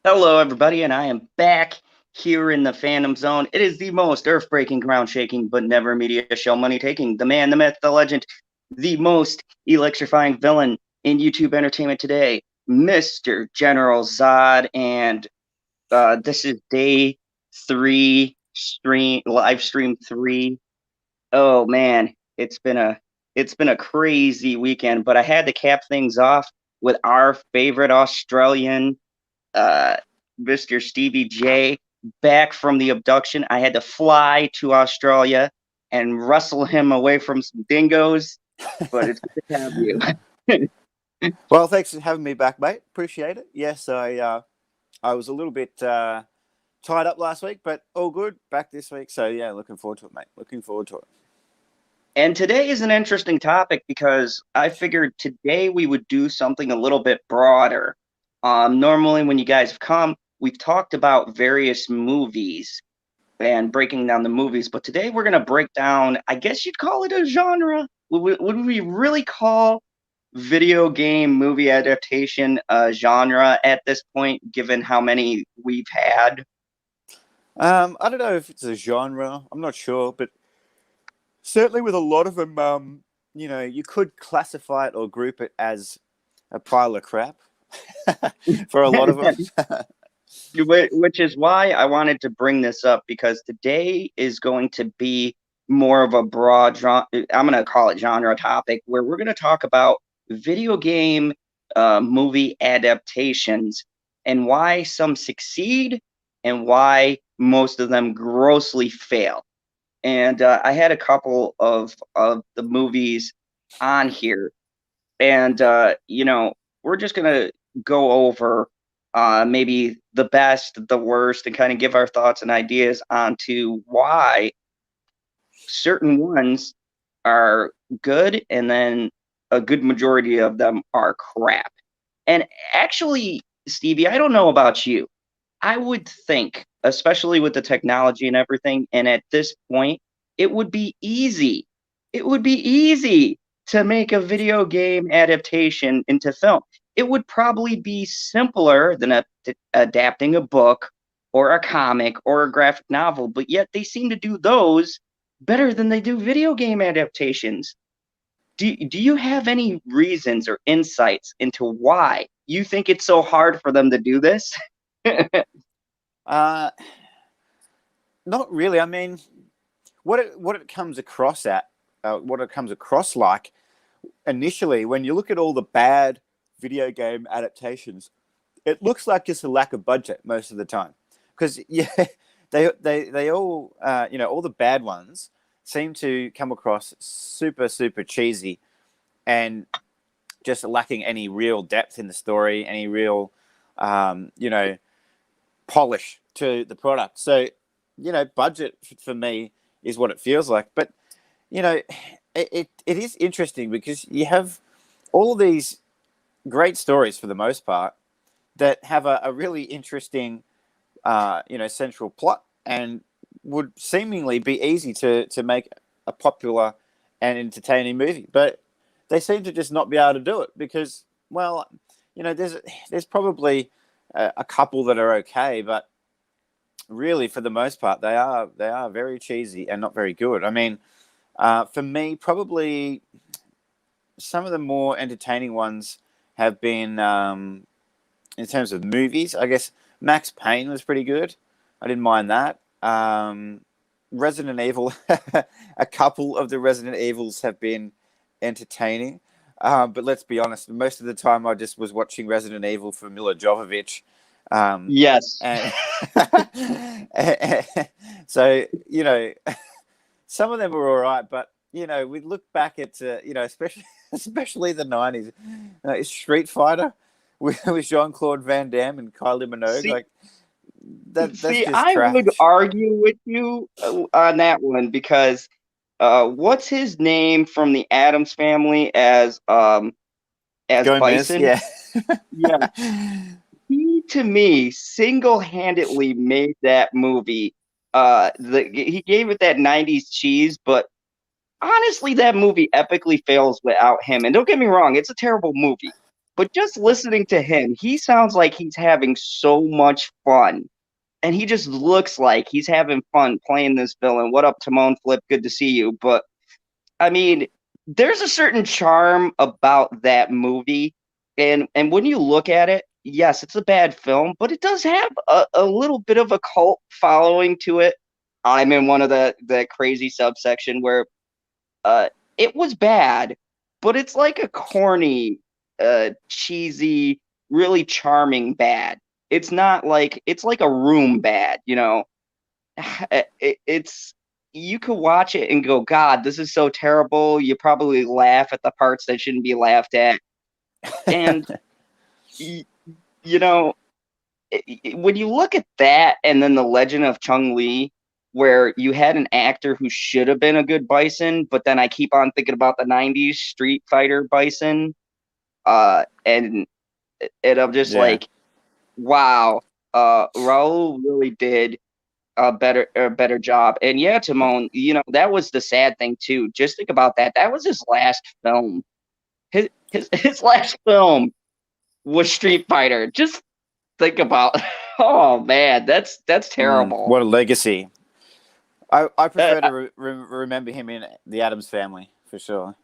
Hello, everybody, and I am back here in the Phantom Zone. It is the most earth-breaking, ground-shaking, but never media show money-taking. The man, the myth, the legend, the most electrifying villain in YouTube entertainment today, Mr. General Zod, and this is day three, live stream three. Oh man, it's been a crazy weekend, but I had to cap things off with our favorite Australian uh, Mr. Stevie J back from the abduction. I had to fly to Australia and wrestle him away from some dingoes, but it's good to have you. Well, thanks for having me back, mate. Appreciate it. Yes, I was a little bit tied up last week, but all good. Back this week, so yeah, looking forward to it, mate. Looking forward to it. And today is an interesting topic because I figured today we would do something a little bit broader. Normally, when you guys have come, we've talked about various movies and breaking down the movies, but today we're going to break down, I guess you'd call it a genre. Would we really call video game movie adaptation genre at this point, given how many we've had? I don't know if it's a genre. I'm not sure, but certainly with a lot of them, you could classify it or group it as a pile of crap for a lot of them. Which is why I wanted to bring this up because today is going to be more of a broad genre. I'm going to call it genre topic where we're going to talk about video game movie adaptations and why some succeed and why most of them grossly fail. And I had a couple of the movies on here, and we're just gonna go over maybe the best, the worst, and kind of give our thoughts and ideas onto why certain ones are good, and then a good majority of them are crap. And actually, Stevie, I don't know about you. I would think, especially with the technology and everything, and at this point, it would be easy. It would be easy to make a video game adaptation into film. It would probably be simpler than adapting a book or a comic or a graphic novel, but yet they seem to do those better than they do video game adaptations. Do you have any reasons or insights into why you think it's so hard for them to do this? uh, Not really. I mean, what it comes across what it comes across like initially when you look at all the bad video game adaptations, it looks like just a lack of budget most of the time. Because yeah, they all all the bad ones seem to come across super cheesy and just lacking any real depth in the story, any real um, you know polish to the product. So budget for me is what it feels like. But you know, it is interesting because you have all of these great stories for the most part that have a really interesting, central plot and would seemingly be easy to make a popular and entertaining movie. But they seem to just not be able to do it because, well, there's probably a couple that are okay, but really for the most part they are very cheesy and not very good. I mean, for me, probably some of the more entertaining ones have been in terms of movies. I guess Max Payne was pretty good. I didn't mind that. Resident Evil, a couple of the Resident Evils have been entertaining. But let's be honest, most of the time I just was watching Resident Evil for Mila Jovovich. Yes. And so, some of them were all right, but, we look back at, especially the 90s, Street Fighter with Jean-Claude Van Damme and Kylie Minogue, See, like, that's see, just I would trash. argue with you on that one because what's his name from the Adams family as Gomez, Bison? yeah. Yeah, he to me single-handedly made that movie. He gave it that '90s cheese, but honestly, that movie epically fails without him. And don't get me wrong, it's a terrible movie, But just listening to him, he sounds like he's having so much fun. And he just looks like he's having fun playing this villain. What up, Timon Flip? Good to see you. But I mean, there's a certain charm about that movie. And when you look at it, yes, it's a bad film, but it does have a little bit of a cult following to it. I'm in one of the crazy subsection where uh it was bad, but it's like a corny, cheesy, really charming bad. It's not like it's like a Room bad, you know. It's you could watch it and go, God, this is so terrible. You probably laugh at the parts that shouldn't be laughed at. And y- you know, when you look at that and then the Legend of Chung Li, where you had an actor who should have been a good Bison, but then I keep on thinking about the '90s Street Fighter Bison, and I'm just Yeah. like, wow, Raul really did a better job. And yeah, Timon, that was the sad thing too. Just think about that. That was his last film. His last film was Street Fighter. Just think about. Oh man, that's terrible. What a legacy. I Uh, prefer to remember him in the Adams Family for sure.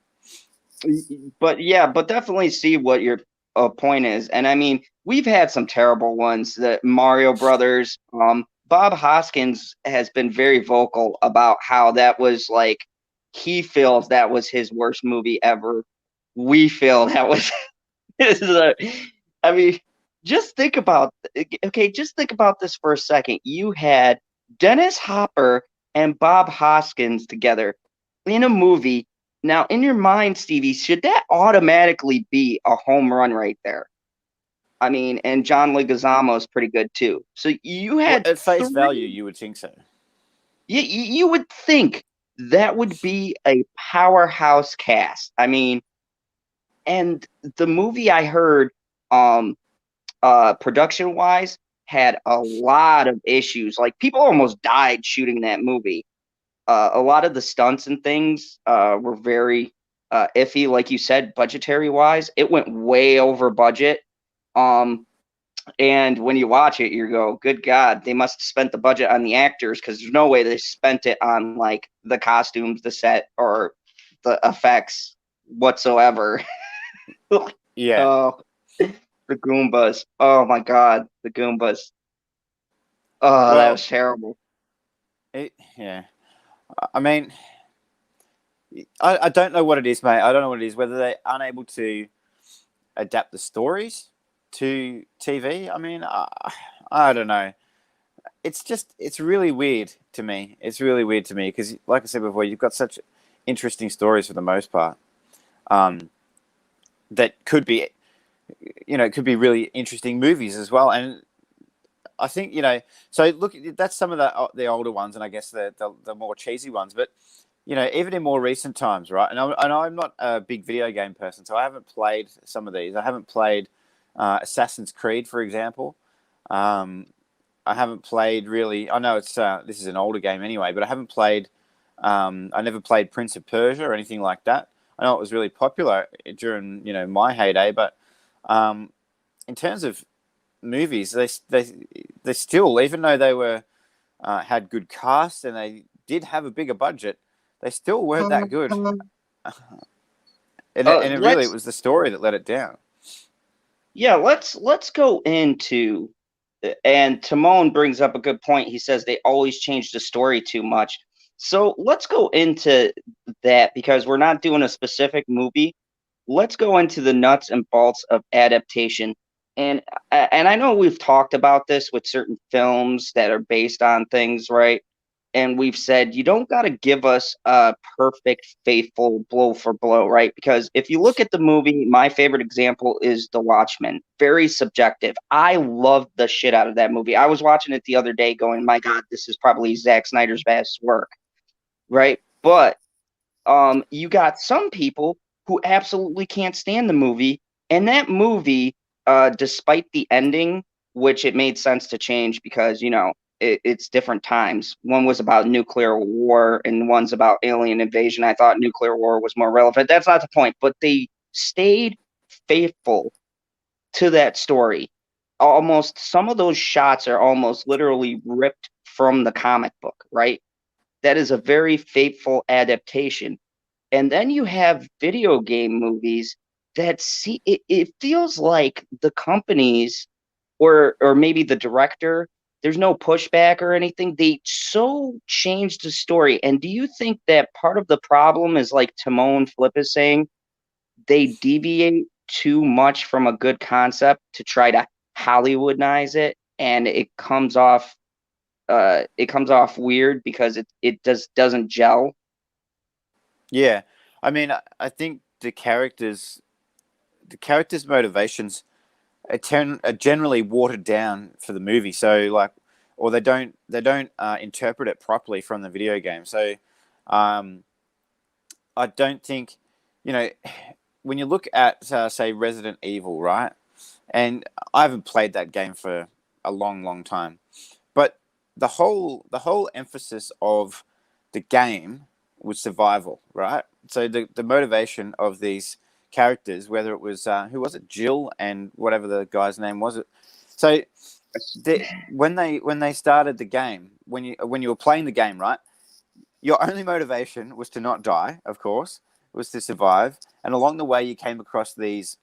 but yeah, but definitely see what your point is. And I mean, we've had some terrible ones. The Mario Brothers. Bob Hoskins has been very vocal about how that was like he feels that was his worst movie ever. We feel that was his. I mean, just think about okay, just think about this for a second. You had Dennis Hopper and Bob Hoskins together in a movie. Now, in your mind, Stevie, should that automatically be a home run right there? I mean, and John Leguizamo is pretty good too. So you Well, had at face value, three. you would think so. You would think that would be a powerhouse cast. I mean, and the movie I heard, um, production wise, had a lot of issues. Like people almost died shooting that movie. A lot of the stunts and things were very iffy, like you said, budgetary wise. It went way over budget. Um, and when you watch it, you go, "Good God, they must have spent the budget on the actors because there's no way they spent it on like the costumes, the set, or the effects whatsoever." Yeah. Oh, the Goombas! Oh my God, the Goombas! Oh, that Well, was terrible. yeah. I mean, I don't know what it is, mate. I don't know what it is. Whether they're unable to adapt the stories to TV. I mean, I don't know. It's really weird to me. It's really weird to me because, like I said before, you've got such interesting stories for the most part. Um, that could be, it could be really interesting movies as well. And I think so look, that's some of the older ones, and I guess the more cheesy ones. But even in more recent times, right? And I'm not a big video game person, so I haven't played some of these. I haven't played Assassin's Creed, for example. Um, I haven't played really. I know this is an older game anyway, but I haven't played. I never played Prince of Persia or anything like that. I know it was really popular during my heyday, but in terms of movies, they still, even though they were had good cast and they did have a bigger budget, they still weren't that good. And it really, it Let's was the story that let it down. Yeah, let's go into, and Timon brings up a good point. He says they always change the story too much. So let's go into that because we're not doing a specific movie. Let's go into the nuts and bolts of adaptation. And I know we've talked about this with certain films that are based on things, right? And we've said you don't got to give us a perfect, faithful blow for blow, right? Because if you look at the movie, my favorite example is The Watchmen. Very subjective. I loved the shit out of that movie. I was watching it the other day, going, "My God, this is probably Zack Snyder's best work," right? But you got some people who absolutely can't stand the movie, and that movie, despite the ending, which it made sense to change because it's different times. One was about nuclear war, and one's about alien invasion. I thought nuclear war was more relevant. That's not the point, but they stayed faithful to that story. Almost some of those shots are almost literally ripped from the comic book, right? That is a very faithful adaptation. And then you have video game movies that see it feels like the companies or maybe the director, there's no pushback or anything. They so changed the story. And do you think that part of the problem is like Timon Flip is saying, they deviate too much from a good concept to try to Hollywoodize it, and it comes off weird because it just doesn't gel. Yeah, I mean, I think the characters' motivations are generally watered down for the movie. So like, or they don't interpret it properly from the video game. So um, I don't think, you know, when you look at say Resident Evil, right? And I haven't played that game for a long, long time, but the whole emphasis of the game was survival, right? So the motivation of these characters, whether it was who was it, Jill and whatever the guy's name was, it. So when they started the game, when you were playing the game, right? Your only motivation was to not die, of course, was to survive, and along the way you came across these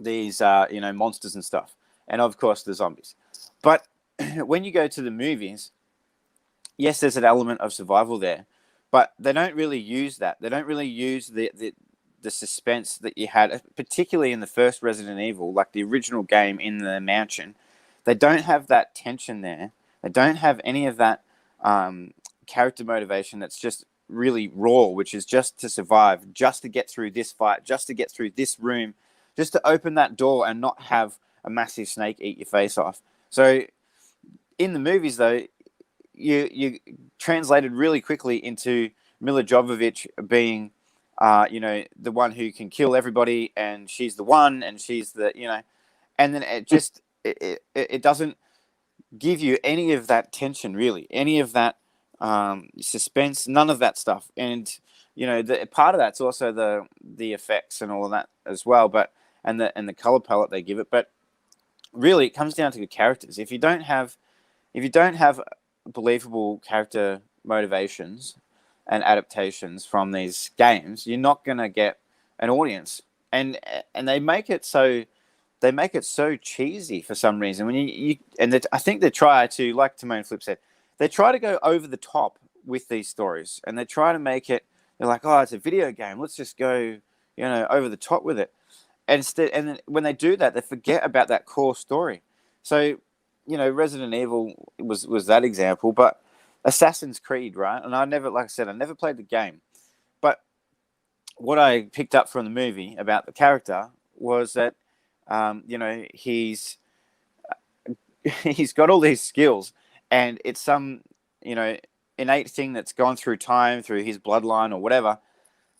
monsters and stuff, and of course the zombies. But when you go to the movies, yes, there's an element of survival there, but they don't really use that. They don't really use the suspense that you had, particularly in the first Resident Evil, like the original game in the mansion. They don't have that tension there. They don't have any of that character motivation that's just really raw, which is just to survive, just to get through this fight, just to get through this room, just to open that door and not have a massive snake eat your face off. So in the movies, though, you translated really quickly into Mila Jovovich being, the one who can kill everybody, and she's the one, and she's the. And then it doesn't give you any of that tension, really, any of that suspense, none of that stuff. And the part of that's also the effects and all of that as well, but and the color palette they give it. But really, it comes down to the characters. If you don't have believable character motivations and adaptations from these games, you're not going to get an audience. And they make it so cheesy for some reason. When I think they try to, like Timon Flip said, they try to go over the top with these stories, and they try to make it. They're like, oh, it's a video game. Let's just go, over the top with it. And then when they do that, they forget about that core story. So, Resident Evil was that example, but Assassin's Creed, right? And like I said, I never played the game, but what I picked up from the movie about the character was that, he's he's got all these skills, and it's some, innate thing that's gone through time, through his bloodline or whatever.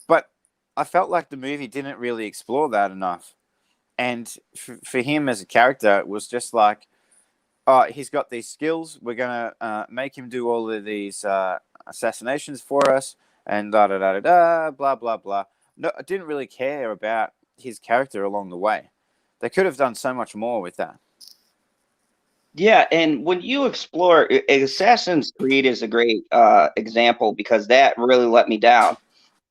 But I felt like the movie didn't really explore that enough. And for him as a character, it was just like, oh, he's got these skills. We're gonna make him do all of these assassinations for us, and da da da da da, blah blah blah. No, I didn't really care about his character along the way. They could have done so much more with that. Yeah, and when you explore Assassin's Creed is a great example because that really let me down.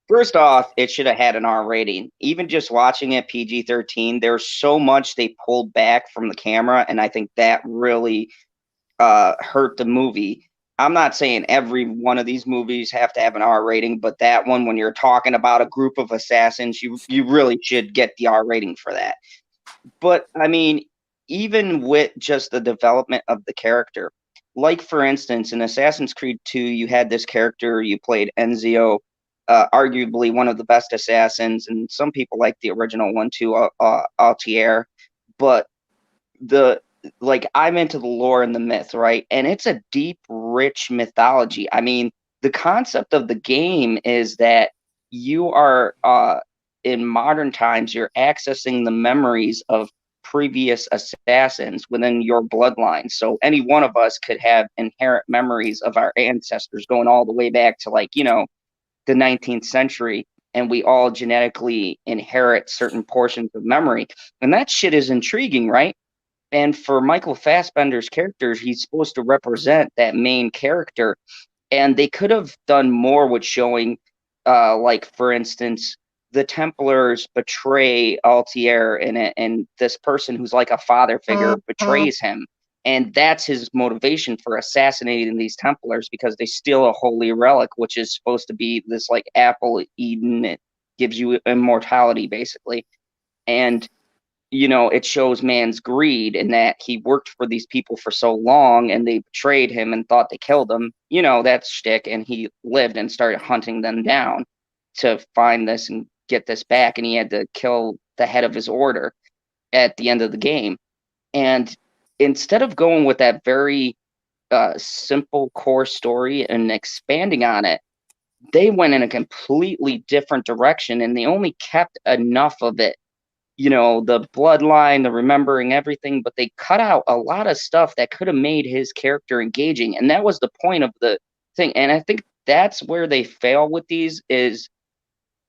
First off, it should have had an R rating. Even just watching it PG-13, there's so much they pulled back from the camera, and I think that really hurt the movie. I'm not saying every one of these movies have to have an R rating, but that one, when you're talking about a group of assassins, you really should get the R rating for that. But I mean, even with just the development of the character, like for instance, in Assassin's Creed 2, you had this character, you played Enzio, arguably one of the best assassins, and some people like the original one too, Altair. But the like I'm into the lore and the myth, right? And it's a deep, rich mythology. I mean, the concept of the game is that you are in modern times, you're accessing the memories of previous assassins within your bloodline. So any one of us could have inherent memories of our ancestors going all the way back to, like, the 19th century. and we all genetically inherit certain portions of memory. And that shit is intriguing, right? And for Michael Fassbender's character, he's supposed to represent that main character, and they could have done more with showing, like for instance, the Templars betray Altair, and this person who's like a father figure betrays him, and that's his motivation for assassinating these Templars because they steal a holy relic, which is supposed to be this like apple Eden. It gives you immortality, basically, and it shows man's greed in that he worked for these people for so long and they betrayed him and thought they killed him. That's shtick. And he lived and started hunting them down to find this and get this back. And he had to kill the head of his order at the end of the game. And instead of going with that very simple core story and expanding on it, they went in a completely different direction and they only kept enough of it, the bloodline, the remembering everything, but they cut out a lot of stuff that could have made his character engaging. And that was the point of the thing. And I think that's where they fail with these is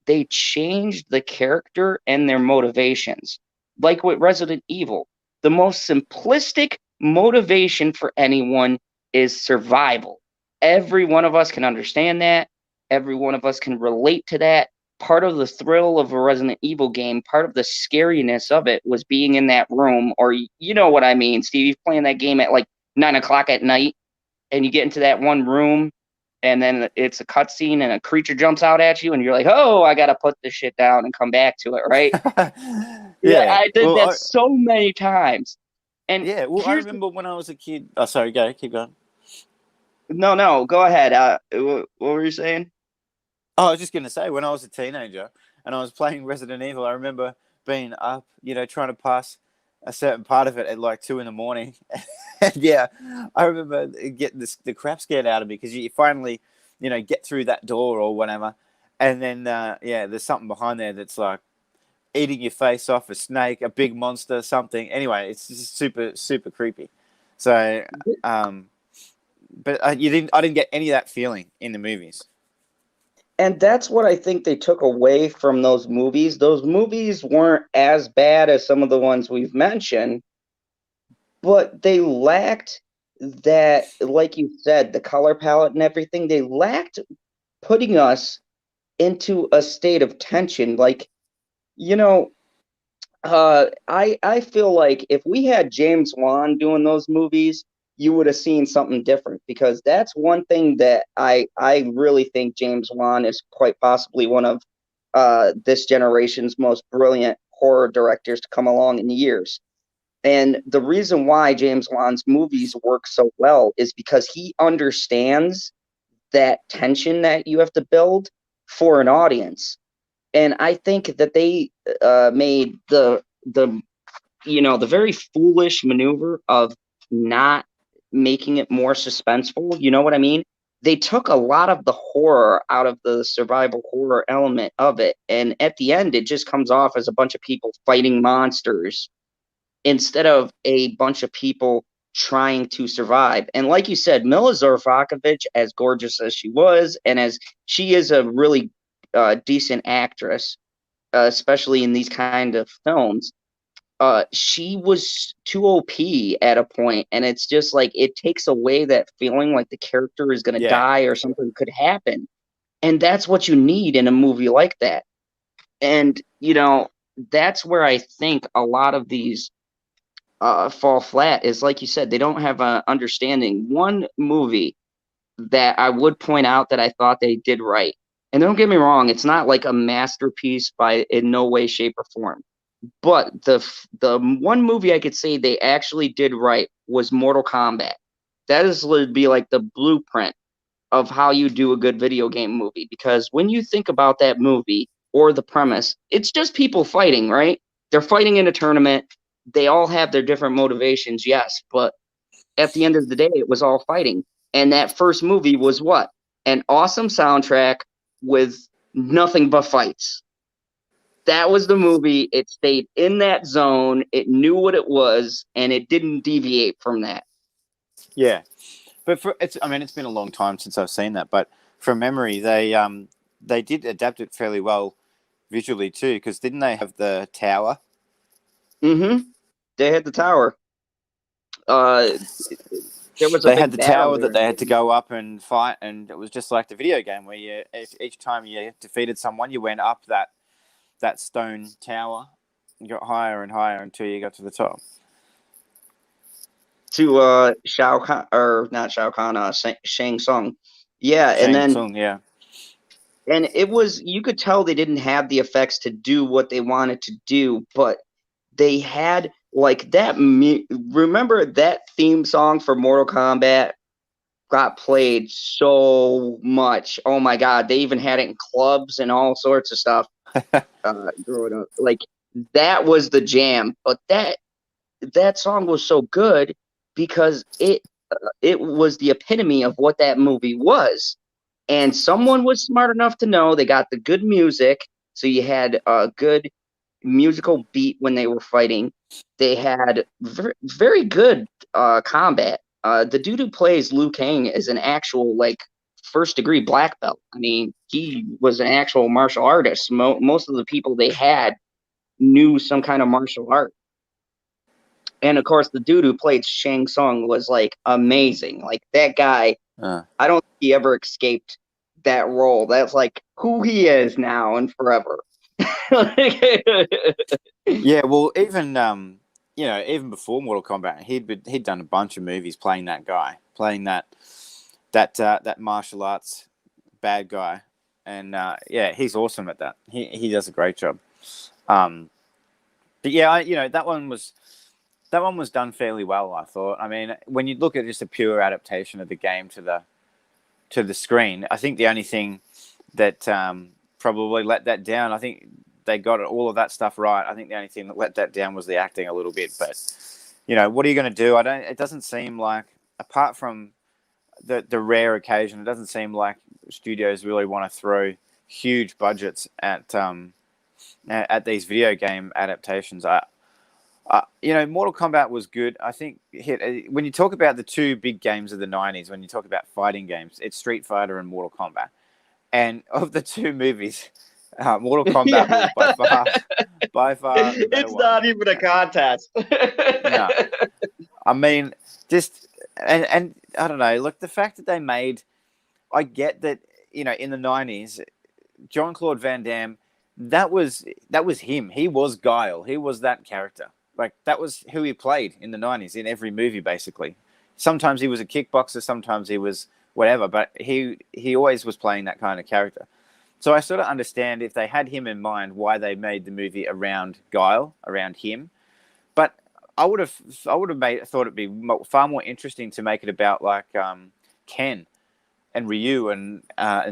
they changed the character and their motivations. Like with Resident Evil, the most simplistic motivation for anyone is survival. Every one of us can understand that. Every one of us can relate to that. Part of the thrill of a Resident Evil game, part of the scariness of it was being in that room, or you know what I mean, Stevie, playing that game at like 9 o'clock at night, and you get into that one room, and then it's a cutscene, and a creature jumps out at you, and you're like, "Oh, I gotta put this shit down and come back to it," right? Yeah, Yeah. I did Well, that so many times. And yeah. Well, I here's the, remember when I was a kid. Oh, sorry. Go. Keep going. no, go ahead. What were you saying? Oh, I was just gonna say when I was a teenager and I was playing Resident Evil, I remember being up, trying to pass a certain part of it at like 2 in the morning. And yeah, I remember getting the crap scared out of me because you finally, get through that door or whatever, and then yeah, there's something behind there that's like eating your face off, a snake, a big monster, something. Anyway, it's just super super creepy. So, um, but I didn't get any of that feeling in the movies. And that's what I think they took away from those movies. Those movies weren't as bad as some of the ones we've mentioned, but they lacked that, like you said, the color palette and everything. They lacked putting us into a state of tension. Like, you know, I feel like if we had James Wan doing those movies, you would have seen something different because that's one thing that I really think James Wan is quite possibly one of this generation's most brilliant horror directors to come along in years. And the reason why James Wan's movies work so well is because he understands that tension that you have to build for an audience. And I think that they made the very foolish maneuver of not making it more suspenseful. You know what I mean? They took a lot of the horror out of the survival horror element of it, and at the end, it just comes off as a bunch of people fighting monsters instead of a bunch of people trying to survive. And like you said, Mila Jovovich, as gorgeous as she was, and as she is a really decent actress, especially in these kind of films, she was too OP at a point, and it's just like it takes away that feeling like the character is gonna Yeah, die or something could happen. And that's what you need in a movie like that. And that's where I think a lot of these fall flat is like you said, they don't have an understanding. One movie that I would point out that I thought they did right, and don't get me wrong, it's not like a masterpiece by in no way, shape, or form. But the one movie I could say they actually did right was Mortal Kombat. That is would be like the blueprint of how you do a good video game movie. Because when you think about that movie or the premise, it's just people fighting, right? They're fighting in a tournament. They all have their different motivations, yes, but at the end of the day, it was all fighting. And that first movie was what? An awesome soundtrack with nothing but fights. That was the movie. It stayed in that zone. It knew what it was, and it didn't deviate from that. yeah. But I mean, it's been a long time since I've seen that. But from memory, they did adapt it fairly well visually too, because didn't they have the tower? Mm-hmm. They had the tower. Uh, there was a They had big the battle tower that there. they had to go up and fight, and it was just like the video game where each time you defeated someone, you went up that stone tower, you got higher and higher until you got to the top. To Shao Kahn, or not Shao Kahn, Shang Tsung. Yeah, Shang Tsung, yeah. and it was, you could tell they didn't have the effects to do what they wanted to do, but they had like that. Remember that theme song for Mortal Kombat got played so much. Oh my God, they even had it in clubs and all sorts of stuff. Growing up, like that was the jam. But that song was so good because it was the epitome of what that movie was. And someone was smart enough to know they got the good music, so you had a good musical beat when they were fighting. They had very good combat. The dude who plays Liu Kang is an actual like first degree black belt. I mean, he was an actual martial artist. Most of the people they had knew some kind of martial art. And of course, the dude who played Shang Tsung was like amazing. Like that guy, Uh, I don't think he ever escaped that role. That's like who he is now and forever. yeah, well, even even before Mortal Kombat, he'd done a bunch of movies playing that guy, playing that martial arts bad guy, and yeah, he's awesome at that. He does a great job. Um, but yeah, that one was done fairly well, I thought. I mean, when you look at just a pure adaptation of the game to the screen, I think the only thing that probably let that down, I think they got all of that stuff right. I think the only thing that let that down was the acting a little bit. But what are you going to do? I don't. It doesn't seem like, apart from the rare occasion, it doesn't seem like studios really want to throw huge budgets at these video game adaptations. Mortal Kombat was good. I think when you talk about the two big games of the '90s, when you talk about fighting games, it's Street Fighter and Mortal Kombat. And of the two movies, Mortal Kombat Yeah, was by far the better it's one. not even a contest. No, I mean, just and I don't know. Look, the fact that they made, I get that in the '90s, Jean Claude Van Damme, that was him. He was Guile. He was that character. Like that was who he played in the '90s in every movie, basically. Sometimes he was a kickboxer, sometimes he was whatever, but he always was playing that kind of character. So I sort of understand if they had him in mind why they made the movie around Guile, around him. But I would have thought it'd be far more interesting to make it about like Ken and Ryu and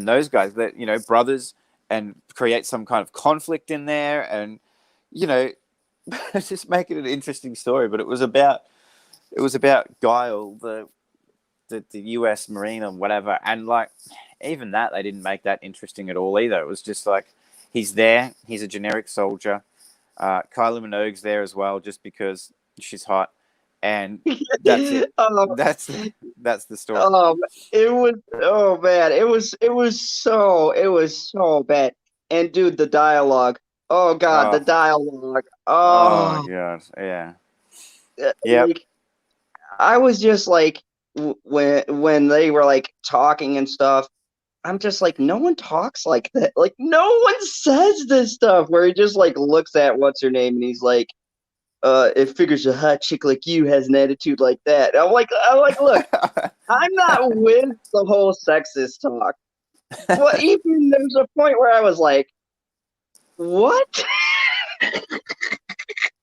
those guys, that brothers, and create some kind of conflict in there, and you know just make it an interesting story. But it was about Guile, the U.S. Marine or whatever, and like even that they didn't make that interesting at all either. It was just like he's there, he's a generic soldier. Kylie Minogue's there as well, just because she's hot, and that's it. um, That's the story. um, it was, oh man, it was so bad. And dude, the dialogue. Oh God, the Oh, dialogue. oh Oh, god, yeah, yep. like I was just like when they were like talking and stuff. I'm just like, no one talks like that. Like, no one says this stuff where he just like looks at what's her name and he's like, it figures a hot chick like you has an attitude like that. I'm like, look, I'm not with the whole sexist talk. Well, even there's a point where I was like, what?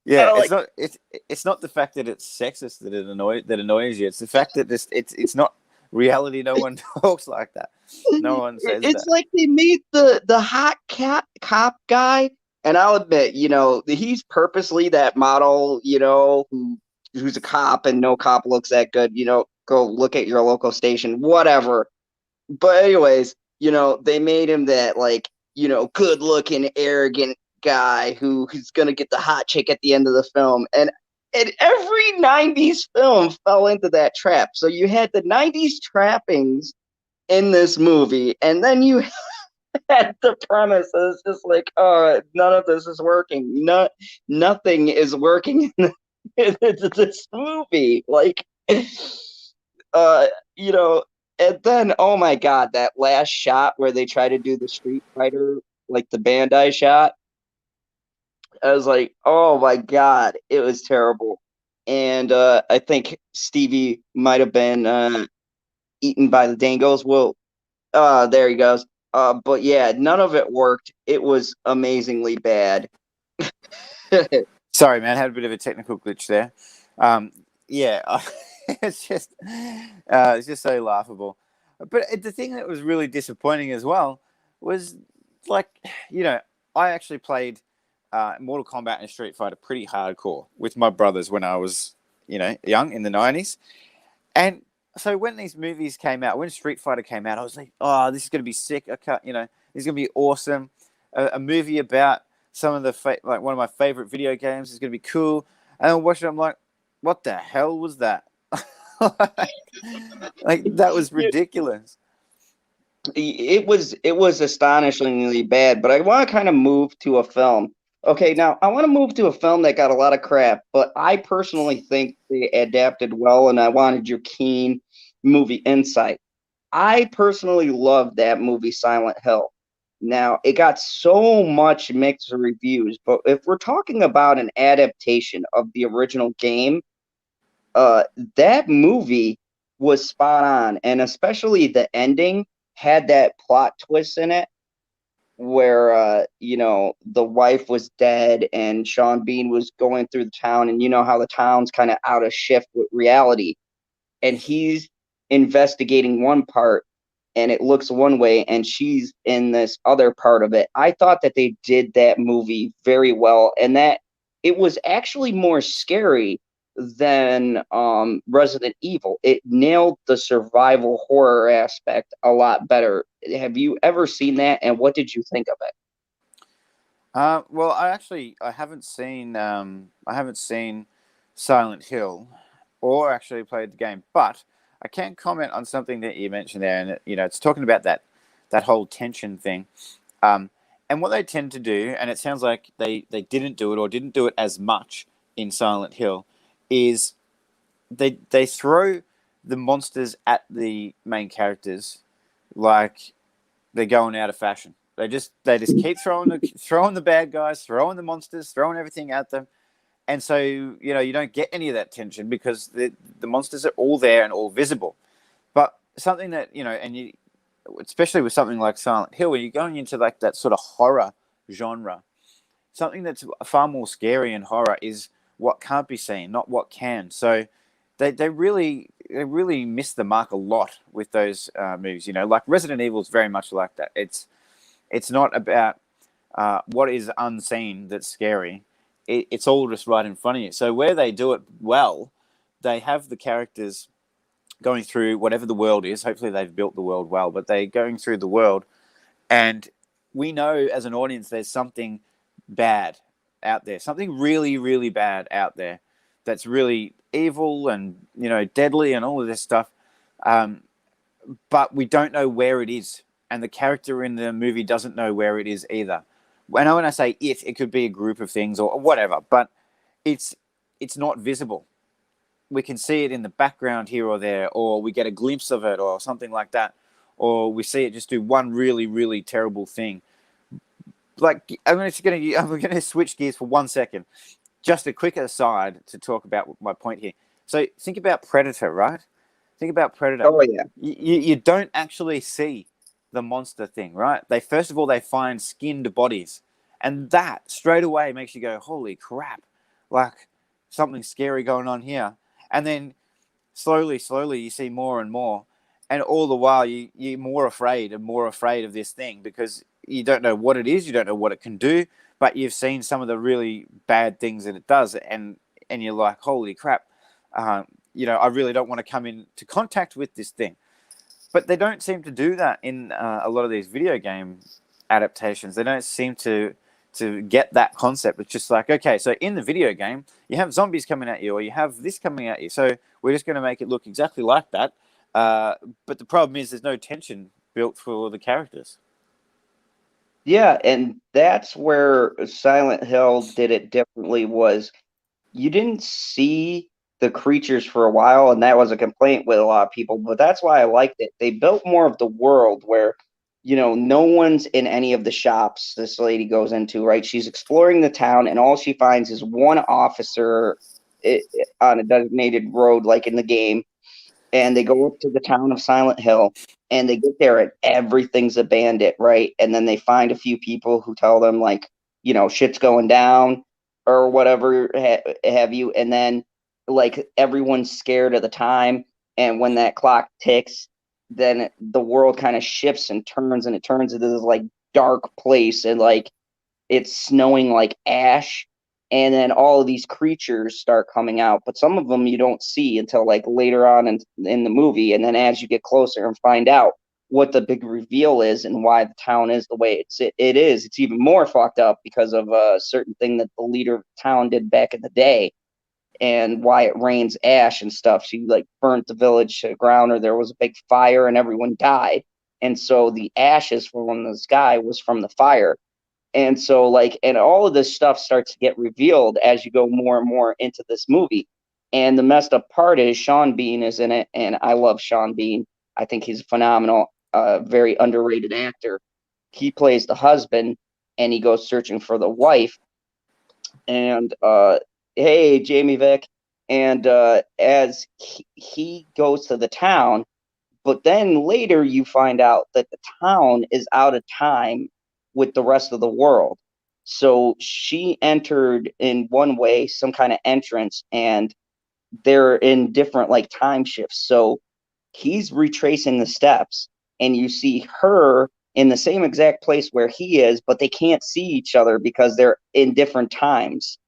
Yeah, I'm it's like, not it's not the fact that it's sexist that annoys you. It's the fact that it's not reality. No one talks like that. No one says it's that. like they made the hot cat cop guy, and I'll admit, he's purposely that model, who's a cop, and no cop looks that good. Go look at your local station, whatever. But anyways, they made him that like, good looking, arrogant guy who's gonna get the hot chick at the end of the film. And every '90s film fell into that trap. So you had the '90s trappings in this movie, and then you at the premise. It's just like, none of this is working. Nothing is working in this movie. Like, uh, you know, and then oh my God, that last shot where they try to do the Street Fighter, like the Bandai shot. I was like, oh my God, it was terrible. And I think Stevie might have been eaten by the Dangos. Well, there he goes. But yeah, none of it worked. It was amazingly bad. Sorry, man, had a bit of a technical glitch there. Um, yeah, it's just so laughable. But the thing that was really disappointing as well was like, you know, I actually played Mortal Kombat and Street Fighter pretty hardcore with my brothers when I was, young in the 90s. And so when these movies came out, when Street Fighter came out, I was like, oh, this is going to be sick. I can't, this is going to be awesome. A movie about some of the, like one of my favorite video games is going to be cool. And I watched it, I'm like, what the hell was that? Like, that was ridiculous. It was astonishingly bad, but I want to kind of move to a film. Okay, now I want to move to a film that got a lot of crap, but I personally think they adapted well, and I wanted your keen movie insight. I personally love that movie, Silent Hill. Now, it got so much mixed reviews, but if we're talking about an adaptation of the original game, uh, that movie was spot on, and especially the ending had that plot twist in it where the wife was dead and Sean Bean was going through the town, and you know how the town's kind of out of shift with reality, and he's investigating one part and it looks one way and she's in this other part of it. I thought that they did that movie very well, and that it was actually more scary than Resident Evil. It nailed the survival horror aspect a lot better. Have you ever seen that, and what did you think of it? Well, I haven't seen Silent Hill, or actually played the game, but I can comment on something that you mentioned there, and it's talking about that whole tension thing, um, and what they tend to do, and it sounds like they didn't do it or didn't do it as much in Silent Hill, is they throw the monsters at the main characters like they're going out of fashion. They just keep throwing the bad guys, throwing the monsters, throwing everything at them, and so you don't get any of that tension because the monsters are all there and all visible. But something that and you, especially with something like Silent Hill, when you're going into like that sort of horror genre, something that's far more scary and horror is what can't be seen, not what can. So they really miss the mark a lot with those movies. Like Resident Evil is very much like that. It's not about what is unseen that's scary. It's all just right in front of you. So where they do it well, they have the characters going through whatever the world is. Hopefully they've built the world well, but they're going through the world, and we know as an audience there's something bad out there, something really, really bad out there that's really evil and deadly and all of this stuff. Um, but we don't know where it is, and the character in the movie doesn't know where it is either. When I say it could be a group of things or whatever, but it's it's not visible. We can see it in the background here or there, or we get a glimpse of it, or something like that, or we see it just do one really, really terrible thing. Like I'm going to switch gears for 1 second. Just a quick aside to talk about my point here. So think about Predator, right? Think about Predator. Oh yeah. You don't actually see the monster thing, right? First of all they find skinned bodies, and that straight away makes you go, "Holy crap!" Like something scary going on here. And then slowly, slowly, you see more and more, and all the while you're more afraid and more afraid of this thing because you don't know what it is, you don't know what it can do, but you've seen some of the really bad things that it does, and you're like, "Holy crap!" I really don't want to come into contact with this thing. But they don't seem to do that in a lot of these video game adaptations. They don't seem to get that concept. It's just like, okay, so in the video game, you have zombies coming at you, or you have this coming at you. So we're just going to make it look exactly like that. But the problem is there's no tension built for the characters. Yeah, and that's where Silent Hill did it differently was you didn't see the creatures for a while, and that was a complaint with a lot of people, but that's why I liked it. They built more of the world where, no one's in any of the shops this lady goes into, right? She's exploring the town, and all she finds is one officer on a designated road, like in the game, and they go up to the town of Silent Hill and they get there and everything's a bandit, right? And then they find a few people who tell them like, shit's going down or whatever have you, and then like everyone's scared of the time, and when that clock ticks, then the world kind of shifts and turns, and it turns into this like dark place, and like it's snowing like ash, and then all of these creatures start coming out, but some of them you don't see until like later on in the movie, and then as you get closer and find out what the big reveal is and why the town is the way it is, it's even more fucked up because of a certain thing that the leader of the town did back in the day, and why it rains ash and stuff. She like burnt the village to the ground, or there was a big fire and everyone died, and so the ashes from the sky was from the fire. And so, like, and all of this stuff starts to get revealed as you go more and more into this movie. And the messed up part is Sean Bean is in it, and I love Sean Bean. I think he's a phenomenal, very underrated actor. He plays the husband, and he goes searching for the wife. And hey, Jamie Vick. And as he goes to the town, but then later you find out that the town is out of time with the rest of the world. So she entered in one way, some kind of entrance, and they're in different like time shifts. So he's retracing the steps, and you see her in the same exact place where he is, but they can't see each other because they're in different times,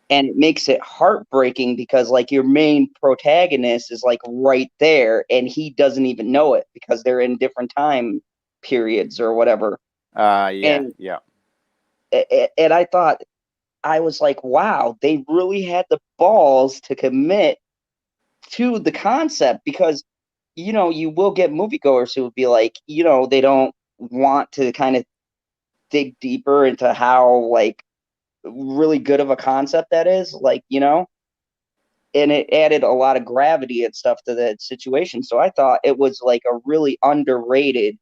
and it makes it heartbreaking because like your main protagonist is like right there and he doesn't even know it because they're in different time periods or whatever. Yeah, and yeah. and I thought, I was like, wow, they really had the balls to commit to the concept, because you will get moviegoers who would be like, they don't want to kind of dig deeper into how like really good of a concept that is, like, and it added a lot of gravity and stuff to that situation. So I thought it was like a really underrated,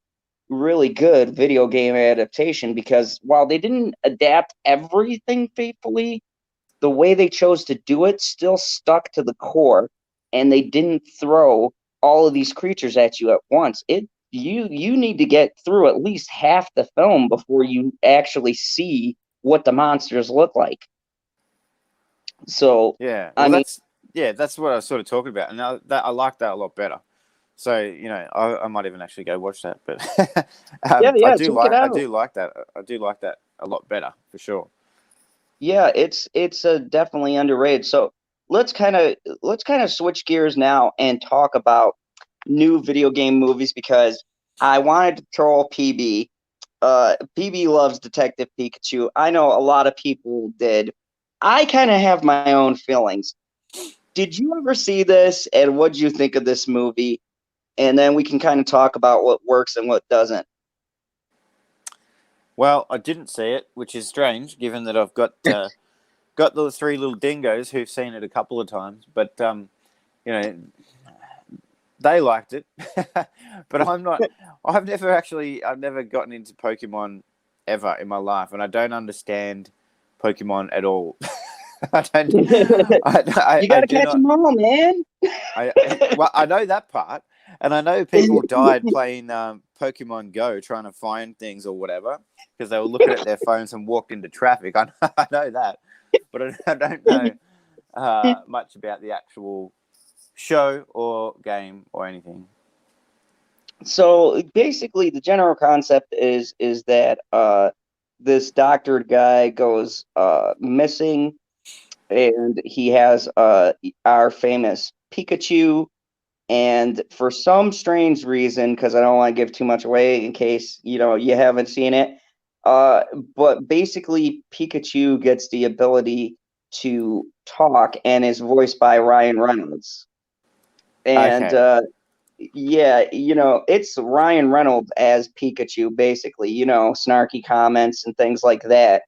really good video game adaptation, because while they didn't adapt everything faithfully, the way they chose to do it still stuck to the core, and they didn't throw all of these creatures at you at once. You need to get through at least half the film before you actually see what the monsters look like. So, Yeah, I well, mean, that's what I was sort of talking about, and I like that a lot better. So I might even actually go watch that. But yeah, yeah, check it out. I do like that a lot better for sure. Yeah, it's definitely underrated. So let's kind of switch gears now and talk about new video game movies, because I wanted to troll PB. PB loves Detective Pikachu. I know a lot of people did. I kind of have my own feelings. Did you ever see this, and what did you think of this movie? And then we can kind of talk about what works and what doesn't. Well, I didn't see it, which is strange, given that I've got the three little dingoes who've seen it a couple of times. But you know, they liked it, but I'm not. I've never gotten into Pokemon ever in my life, and I don't understand Pokemon at all. I don't. You got I to do catch not. them all, man. Well, I know that part, and I know people died playing Pokemon Go trying to find things or whatever because they were looking at their phones and walked into traffic. I know that, but I don't know much about the actual show or game or anything. So basically, the general concept is that this doctored guy goes missing, and he has our famous Pikachu. And for some strange reason, because I don't want to give too much away in case you haven't seen it, uh, but basically Pikachu gets the ability to talk and is voiced by Ryan Reynolds. And Okay. yeah, it's Ryan Reynolds as Pikachu, basically, snarky comments and things like that.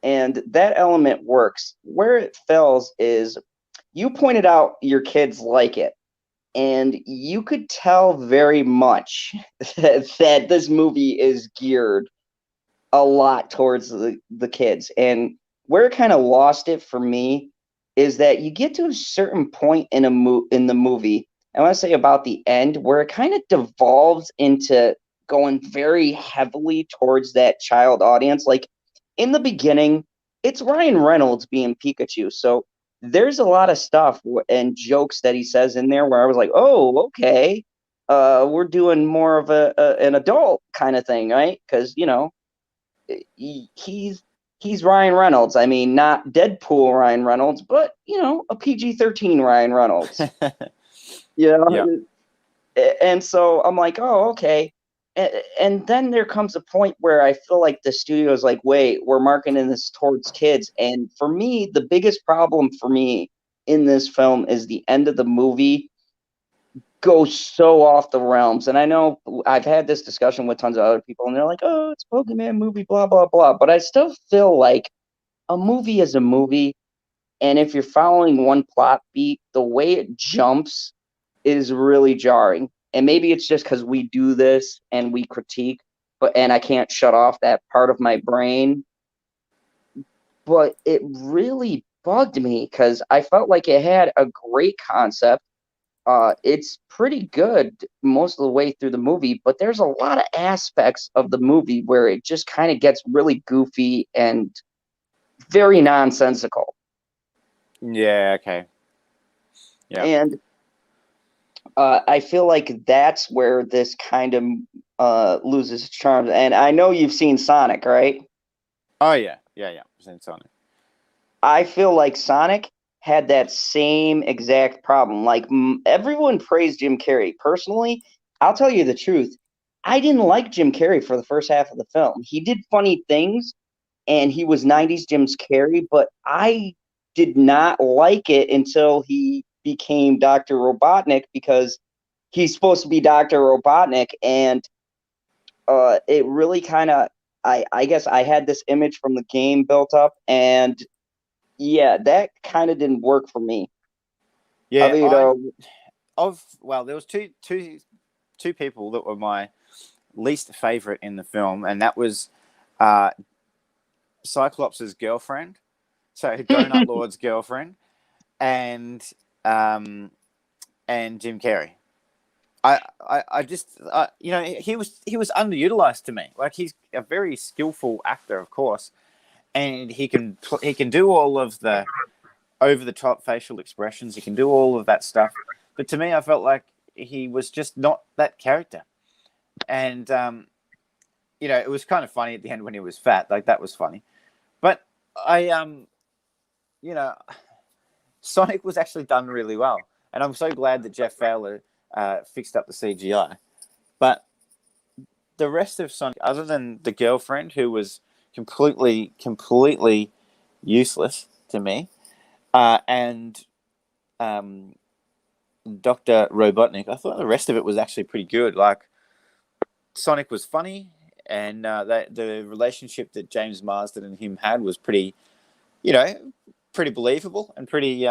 And that element works. Where it fails is you pointed out your kids like it, and you could tell very much that this movie is geared a lot towards the kids. And where it kind of lost it for me is that you get to a certain point in the movie, I want to say about the end, where it kind of devolves into going very heavily towards that child audience. Like in the beginning, it's Ryan Reynolds being Pikachu. So there's a lot of stuff and jokes that he says in there where I was like, oh, okay. We're doing more of an adult kind of thing, right? Because he's Ryan Reynolds. I mean, not Deadpool Ryan Reynolds, but a PG-13 Ryan Reynolds. You Yeah. know, and so I'm like, oh, okay. And then there comes a point where I feel like the studio is like, wait, we're marketing this towards kids. And for me, the biggest problem for me in this film is the end of the movie goes so off the realms. And I know I've had this discussion with tons of other people, and they're like, "Oh, it's a Pokemon movie, blah blah blah." But I still feel like a movie is a movie, and if you're following one plot beat, the way it jumps is really jarring. And maybe it's just because we do this and we critique, and I can't shut off that part of my brain. But it really bugged me because I felt like it had a great concept. It's pretty good most of the way through the movie, but there's a lot of aspects of the movie where it just kind of gets really goofy and very nonsensical. Yeah. Okay. Yeah. And I feel like that's where this kind of loses its charm. And I know you've seen Sonic, right? Oh yeah. Yeah. Yeah. It's on it. I feel like Sonic had that same exact problem. Like everyone praised Jim Carrey. Personally, I'll tell you the truth. I didn't like Jim Carrey for the first half of the film. He did funny things and he was 90s Jim Carrey, but I did not like it until he became Dr. Robotnik because he's supposed to be Dr. Robotnik. And it really kind of, I guess I had this image from the game built up, and yeah, that kind of didn't work for me. I Yeah. mean, Well, there was two people that were my least favorite in the film, and that was uh, Cyclops' girlfriend, so Donut Lord's girlfriend, and um, and Jim Carrey. I just he was underutilized to me. Like he's a very skillful actor, of course, and he can do all of the over the top facial expressions. He can do all of that stuff, but to me, I felt like he was just not that character. And it was kind of funny at the end when he was fat. Like that was funny, but I you know, Sonic was actually done really well, and I'm so glad that Jeff Fowler fixed up the CGI. But the rest of Sonic, other than the girlfriend who was completely useless to me, and um, Doctor Robotnik, I thought the rest of it was actually pretty good. Like Sonic was funny, and the relationship that James Marsden and him had was you know, pretty believable and pretty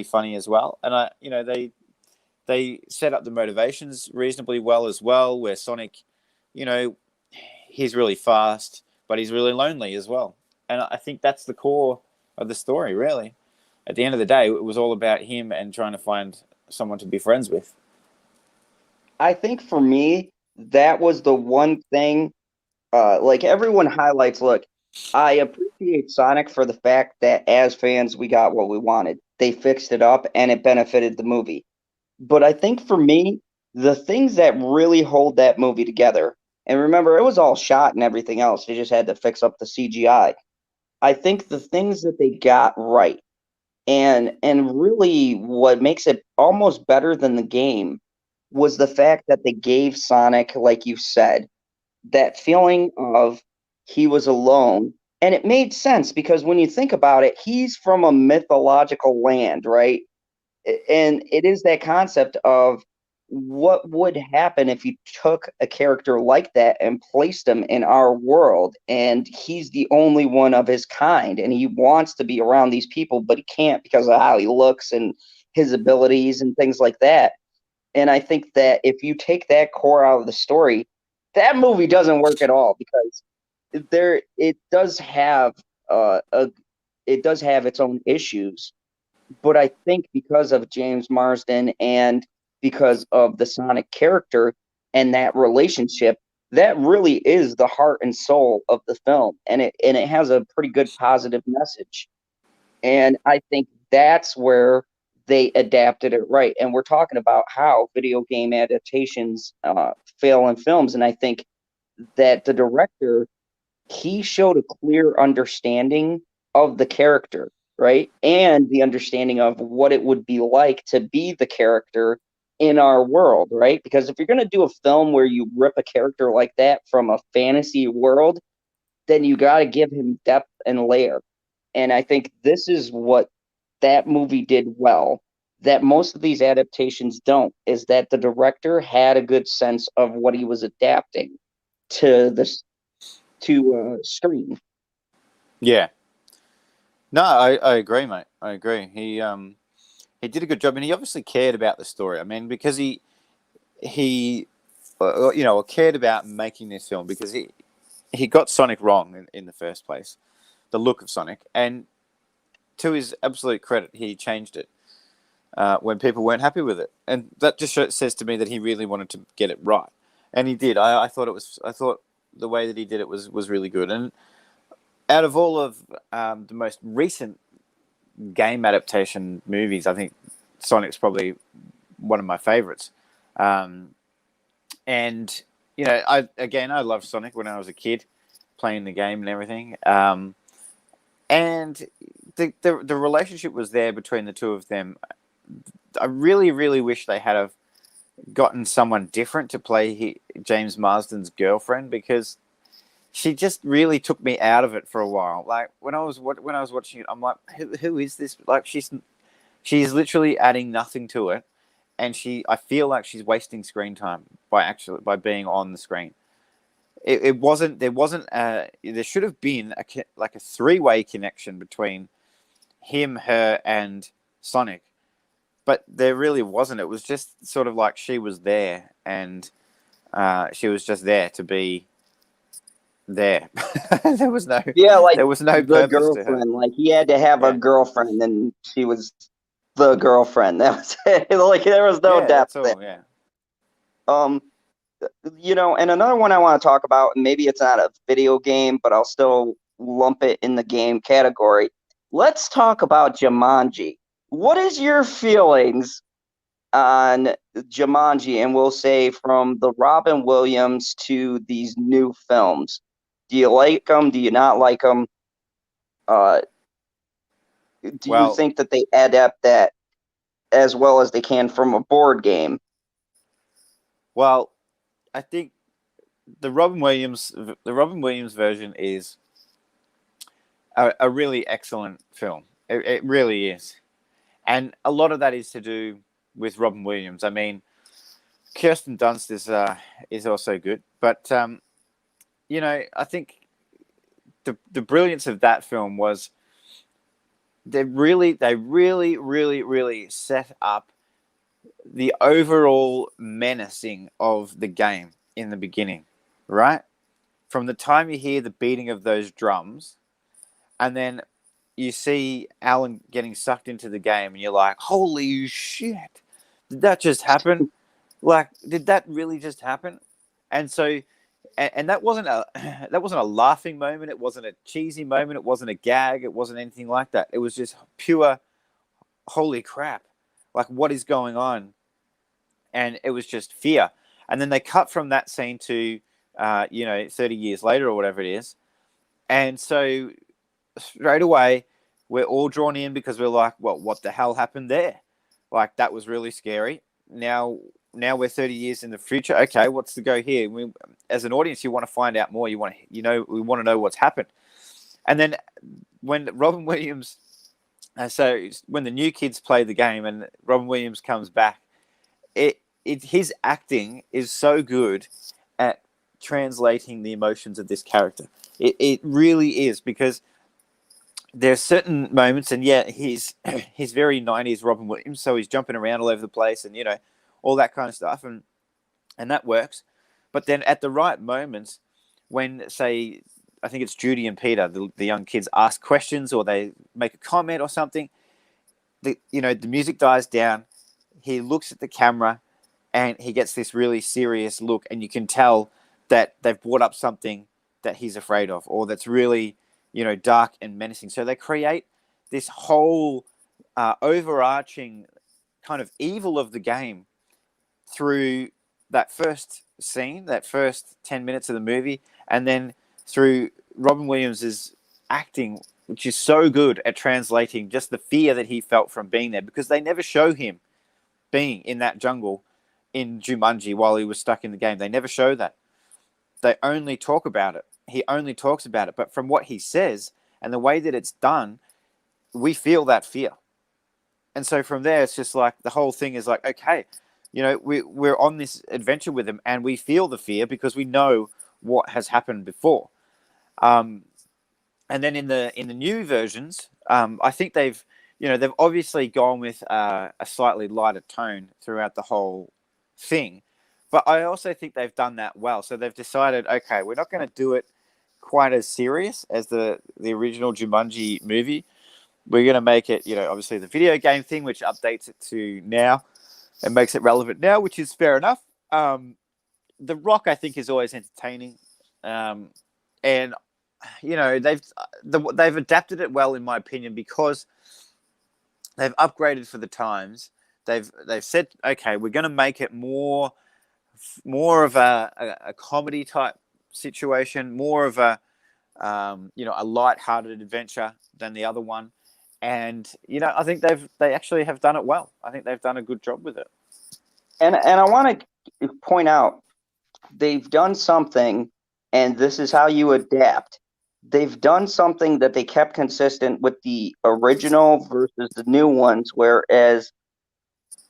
funny as well. And they set up the motivations reasonably well as well. Where Sonic, you know, he's really fast, but he's really lonely as well. And I think that's the core of the story, really. At the end of the day, it was all about him and trying to find someone to be friends with. I think for me, that was the one thing. Like everyone highlights, look, I appreciate Sonic for the fact that as fans, we got what we wanted. They fixed it up and it benefited the movie. But I think for me, the things that really hold that movie together, and remember, it was all shot and everything else. They just had to fix up the CGI. I think the things that they got right, and really what makes it almost better than the game was the fact that they gave Sonic, like you said, that feeling of he was alone. And it made sense because when you think about it, he's from a mythological land, right? And it is that concept of what would happen if you took a character like that and placed him in our world, and he's the only one of his kind, and he wants to be around these people, but he can't because of how he looks and his abilities and things like that. And I think that if you take that core out of the story, that movie doesn't work at all, because there it does have a it does have its own issues, but I think because of James Marsden and because of the Sonic character and that relationship, that really is the heart and soul of the film, and it has a pretty good positive message. And I think that's where they adapted it right. And we're talking about how video game adaptations fail in films, and I think that the director, he showed a clear understanding of the character, right? And the understanding of what it would be like to be the character in our world, right? Because if you're going to do a film where you rip a character like that from a fantasy world, then you got to give him depth and layer. And I think this is what that movie did well, that most of these adaptations don't, is that the director had a good sense of what he was adapting to the screen. Yeah. No, I agree, mate. I agree. He did a good job, and he obviously cared about the story. I mean, because he cared about making this film, because he got Sonic wrong in the first place, the look of Sonic, and to his absolute credit, he changed it when people weren't happy with it, and that just says to me that he really wanted to get it right, and he did. I thought the way that he did it was really good, and out of all of the most recent game adaptation movies, I think Sonic's probably one of my favorites. Um, and I loved Sonic when I was a kid, playing the game and everything. And the relationship was there between the two of them. I really, really wish they had have gotten someone different to play James Marsden's girlfriend, because she just really took me out of it for a while. Like when I was watching it, I'm like, who is this? Like she's literally adding nothing to it, and I feel like she's wasting screen time by being on the screen. It wasn't there should have been like a three-way connection between him, her, and Sonic, but there really wasn't. It was just sort of like she was there, and she was just there to be there. there was no Yeah, like there was no the purpose to her. girlfriend. Like he had to have a Yeah, girlfriend, and she was the girlfriend. That was it. Like there was no yeah, depth that's there. all. Yeah. Um, and another one I want to talk about, and maybe it's not a video game, but I'll still lump it in the game category. Let's talk about Jumanji. What is your feelings on Jumanji? And we'll say from the Robin Williams to these new films. Do you like them? Do you not like them? Uh, do you Well, think that they adapt that as well as they can from a board game? well, I think the Robin Williams version is a really excellent film. It really is, and a lot of that is to do with Robin Williams. I mean, Kirsten Dunst is also good, but I think the brilliance of that film was they really set up the overall menacing of the game in the beginning, right? From the time you hear the beating of those drums, and then you see Alan getting sucked into the game, and you're like, "Holy shit! Did that just happen? Like, did that really just happen?" And so, and that wasn't a that wasn't a laughing moment. It wasn't a cheesy moment. It wasn't a gag. It wasn't anything like that. It was just pure, holy crap! Like, what is going on? And it was just fear. And then they cut from that scene to 30 years later or whatever it is. And so straight away, we're all drawn in because we're like, well, what the hell happened there? Like, that was really scary. Now we're 30 years in the future. Okay, what's the go here? As an audience, you want to find out more. We want to know what's happened. And then when Robin Williams, so when the new kids play the game and Robin Williams comes back, it his acting is so good at translating the emotions of this character. It really is, because there's certain moments, and yeah, he's very 90s Robin Williams, so he's jumping around all over the place, and all that kind of stuff, and that works. But then at the right moments, when, say, I think it's Judy and Peter, the young kids, ask questions or they make a comment or something, the music dies down. He looks at the camera and he gets this really serious look, and you can tell that they've brought up something that he's afraid of, or that's really, dark and menacing. So they create this whole overarching kind of evil of the game through that first scene, that first 10 minutes of the movie, and then through Robin Williams's acting, which is so good at translating just the fear that he felt from being there, because they never show him being in that jungle in Jumanji while he was stuck in the game. They never show that. They only talk about it. He only talks about it. But from what he says and the way that it's done, we feel that fear. And so from there, it's just like the whole thing is like, okay, we're on this adventure with him, and we feel the fear because we know what has happened before. And then in the new versions, I think they've obviously gone with a slightly lighter tone throughout the whole thing, but I also think they've done that well. So they've decided, okay, we're not going to do it quite as serious as the original Jumanji movie. We're going to make it, obviously the video game thing, which updates it to now and makes it relevant now, which is fair enough. The Rock, I think, is always entertaining, and they've adapted it well, in my opinion, because they've upgraded for the times. They've said, okay, we're going to make it more of a comedy type situation, more of a light-hearted adventure than the other one. And I think they actually have done it well. I think they've done a good job with it. And I want to point out, they've done something, and this is how you adapt. They've done something that they kept consistent with the original versus the new ones, whereas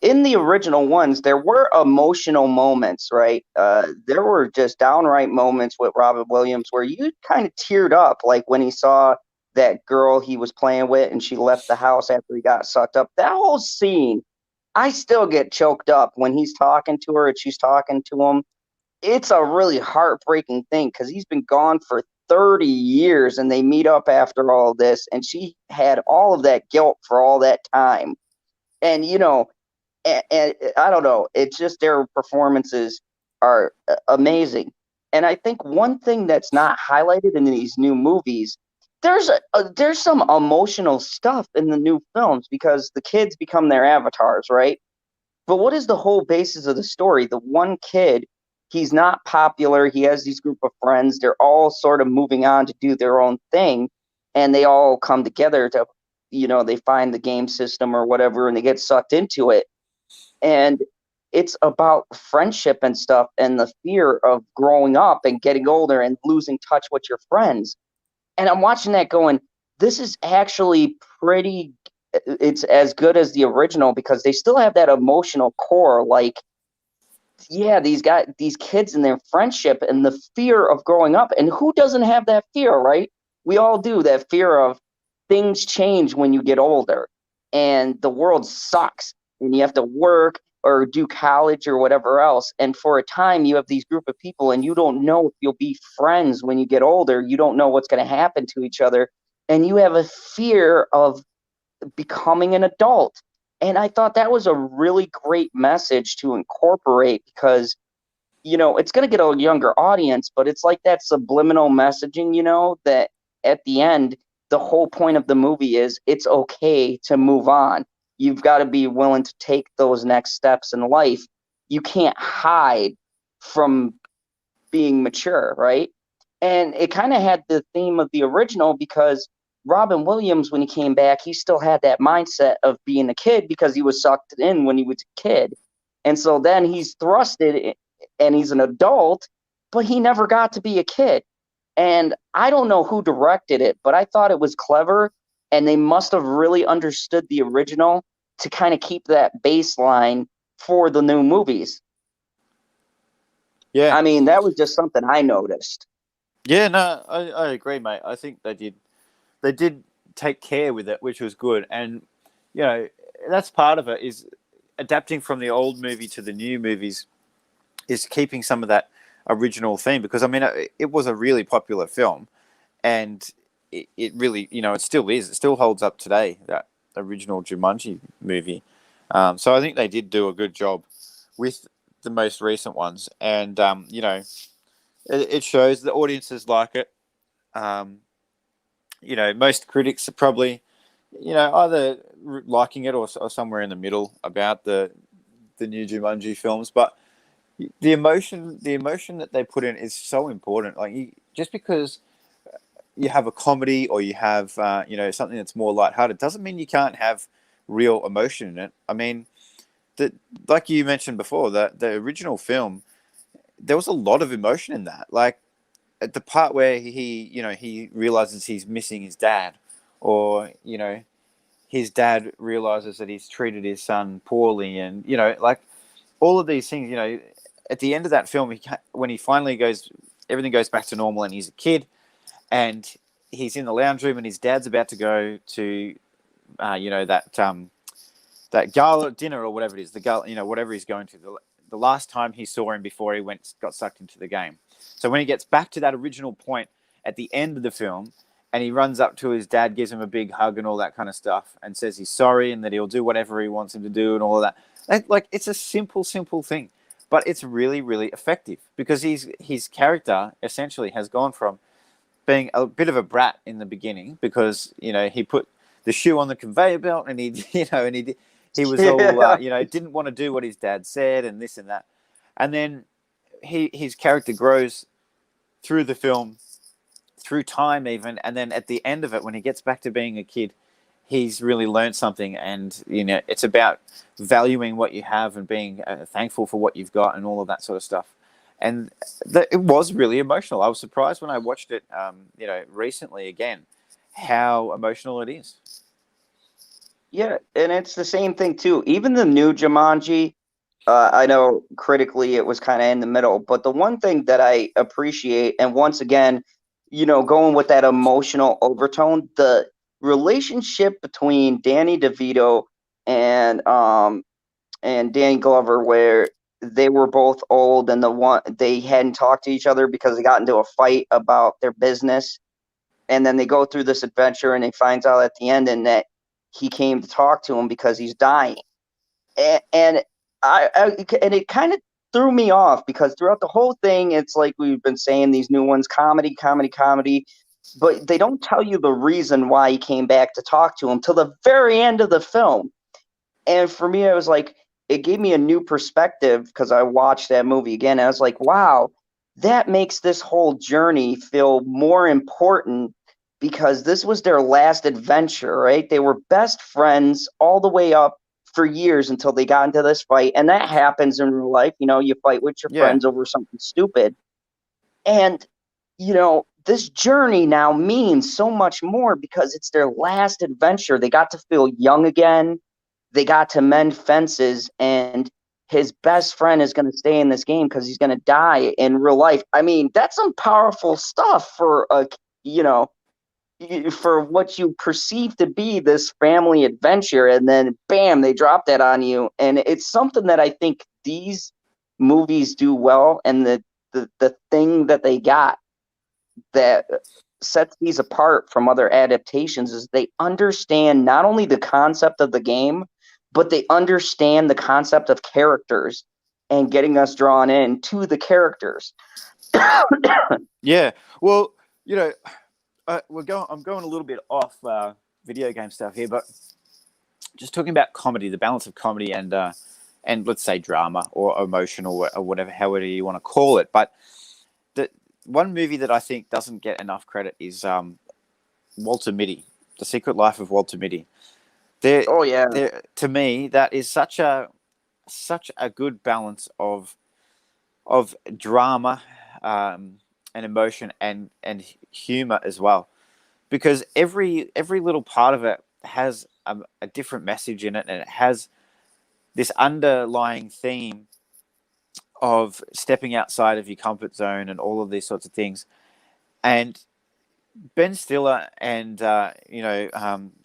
in the original ones, there were emotional moments, right? There were just downright moments with Robin Williams where you kind of teared up, like when he saw that girl he was playing with and she left the house after he got sucked up. That whole scene, I still get choked up when he's talking to her and she's talking to him. It's a really heartbreaking thing because he's been gone for 30 years and they meet up after all this, and she had all of that guilt for all that time. And, and I don't know, it's just their performances are amazing. And I think one thing that's not highlighted in these new movies, there's some emotional stuff in the new films because the kids become their avatars, right? But what is the whole basis of the story? The one kid, he's not popular. He has these group of friends. They're all sort of moving on to do their own thing, and they all come together to, they find the game system or whatever, and they get sucked into it. And it's about friendship and stuff and the fear of growing up and getting older and losing touch with your friends. And I'm watching that going, this is actually pretty, it's as good as the original because they still have that emotional core. Like, yeah, these kids and their friendship and the fear of growing up. And who doesn't have that fear, right? We all do, that fear of things change when you get older and the world sucks and you have to work or do college or whatever else. And for a time, you have these group of people and you don't know if you'll be friends when you get older. You don't know what's going to happen to each other. And you have a fear of becoming an adult. And I thought that was a really great message to incorporate because, it's going to get a younger audience, but it's like that subliminal messaging, that at the end, the whole point of the movie is it's okay to move on. You've got to be willing to take those next steps in life. You can't hide from being mature, right? And it kind of had the theme of the original because Robin Williams, when he came back, he still had that mindset of being a kid because he was sucked in when he was a kid. And so then he's thrusted and he's an adult, but he never got to be a kid. And I don't know who directed it, but I thought it was clever. And they must have really understood the original to kind of keep that baseline for the new movies. Yeah, I mean, that was just something I noticed. yeah, no, I agree, mate. I think they did take care with it, which was good, and you know that's part of it is adapting from the old movie to the new movies is keeping some of that original theme because I mean it was a really popular film and it really it still is, it still holds up today, that original Jumanji movie. So I think they did do a good job with the most recent ones, and it shows the audiences like it. um, Most critics are probably either liking it or somewhere in the middle about the new Jumanji films, but the emotion that they put in is so important. Like just because you have a comedy or you have something that's more lighthearted doesn't mean you can't have real emotion in it. I mean, the like you mentioned before, the original film, there was a lot of emotion in that. Like at the part where he realizes he's missing his dad, or his dad realizes that he's treated his son poorly, and like all of these things. At the end of that film, when he finally goes, everything goes back to normal, and he's a kid, and he's in the lounge room, and his dad's about to go to, that gala dinner or whatever it is, the gala, whatever he's going to, the last time he saw him before he got sucked into the game. So when he gets back to that original point at the end of the film, and he runs up to his dad, gives him a big hug and all that kind of stuff, and says he's sorry and that he'll do whatever he wants him to do and all of that. Like it's a simple thing, but it's really, really effective because his character essentially has gone from being a bit of a brat in the beginning because he put the shoe on the conveyor belt and he he was all Yeah. didn't want to do what his dad said and this and that, and then his character grows through the film, through time even, and then at the end of it when he gets back to being a kid, he's really learned something, and it's about valuing what you have and being thankful for what you've got and all of that sort of stuff. And it was really emotional. I was surprised when I watched it recently again how emotional it is. Yeah, and it's the same thing too. Even the new Jumanji, I know critically it was kind of in the middle, but the one thing that I appreciate, and once again, going with that emotional overtone, the relationship between Danny DeVito and Danny Glover, where they were both old and they hadn't talked to each other because they got into a fight about their business, and then they go through this adventure and they finds out at the end and that he came to talk to him because he's dying. And and it kind of threw me off because throughout the whole thing it's like we've been saying, these new ones, comedy, comedy, comedy, but they don't tell you the reason why he came back to talk to him till the very end of the film. And for me, I was like, it gave me a new perspective because I watched that movie again. And I was like, wow, that makes this whole journey feel more important because this was their last adventure, right? They were best friends all the way up for years until they got into this fight. And that happens in real life. You fight with your Yeah, friends over something stupid. And, this journey now means so much more because it's their last adventure. They got to feel young again, they got to mend fences, and his best friend is going to stay in this game because he's going to die in real life. I mean, that's some powerful stuff for you know for what you perceive to be this family adventure, and then bam, they drop that on you, and it's something that I think these movies do well, and the thing that they got that sets these apart from other adaptations is they understand not only the concept of the game, but they understand the concept of characters and getting us drawn in to the characters. yeah. Well, you know, I'm going a little bit off video game stuff here, but just talking about comedy, the balance of comedy and let's say drama or emotional or whatever, however you want to call it. But the one movie that I think doesn't get enough credit is Walter Mitty, The Secret Life of Walter Mitty. Oh yeah. There, to me, that is such a good balance of drama and emotion and humor as well, because every little part of it has a different message in it, and it has this underlying theme of stepping outside of your comfort zone and all of these sorts of things. And Ben Stiller and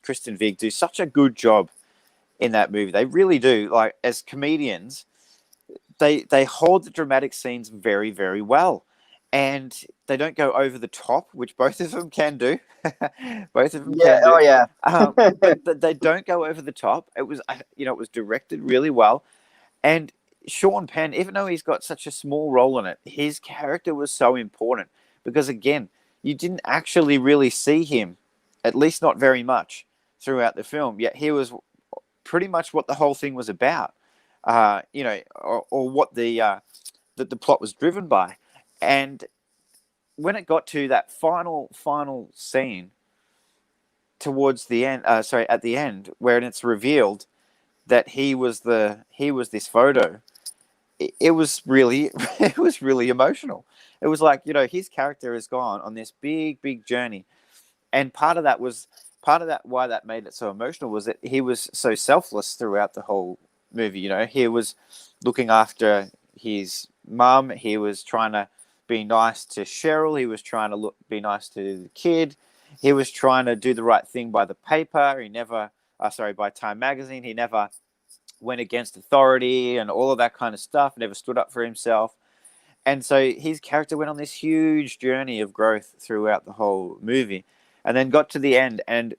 Kristen Wiig do such a good job in that movie. They really do. Like, as comedians, they hold the dramatic scenes very, very well, and they don't go over the top, which both of them can do. Both of them Yeah, can oh do, yeah. but they don't go over the top. It was directed really well, and Sean Penn, even though he's got such a small role in it, his character was so important because, again, you didn't actually really see him, at least not very much, throughout the film. Yet he was pretty much what the whole thing was about, or what the plot was driven by. And when it got to that final scene towards the end, at the end, where it's revealed that he was this photo, it was really it was really emotional. It was like, his character has gone on this big journey, and part of that why that made it so emotional was that he was so selfless throughout the whole movie. He was looking after his mum. He was trying to be nice to Cheryl. He was trying to be nice to the kid. He was trying to do the right thing by the paper. By Time Magazine. He never went against authority and all of that kind of stuff. Never stood up for himself. And so his character went on this huge journey of growth throughout the whole movie, and then got to the end, and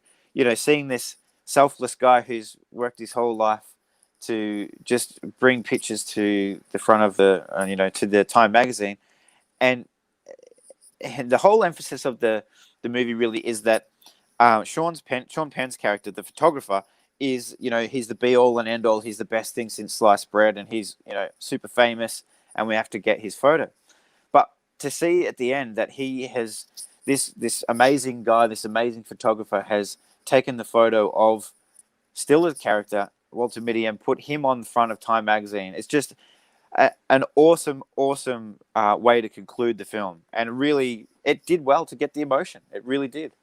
seeing this selfless guy who's worked his whole life to just bring pictures to the front of to the Time magazine, and the whole emphasis of the movie really is that Sean Penn's character, the photographer, is he's the be all and end all. He's the best thing since sliced bread, and he's super famous, and we have to get his photo. But to see at the end that he has this amazing guy, this amazing photographer, has taken the photo of Stiller's character, Walter Mitty, and put him on the front of Time magazine. It's just an awesome way to conclude the film, and really it did well to get the emotion. It really did.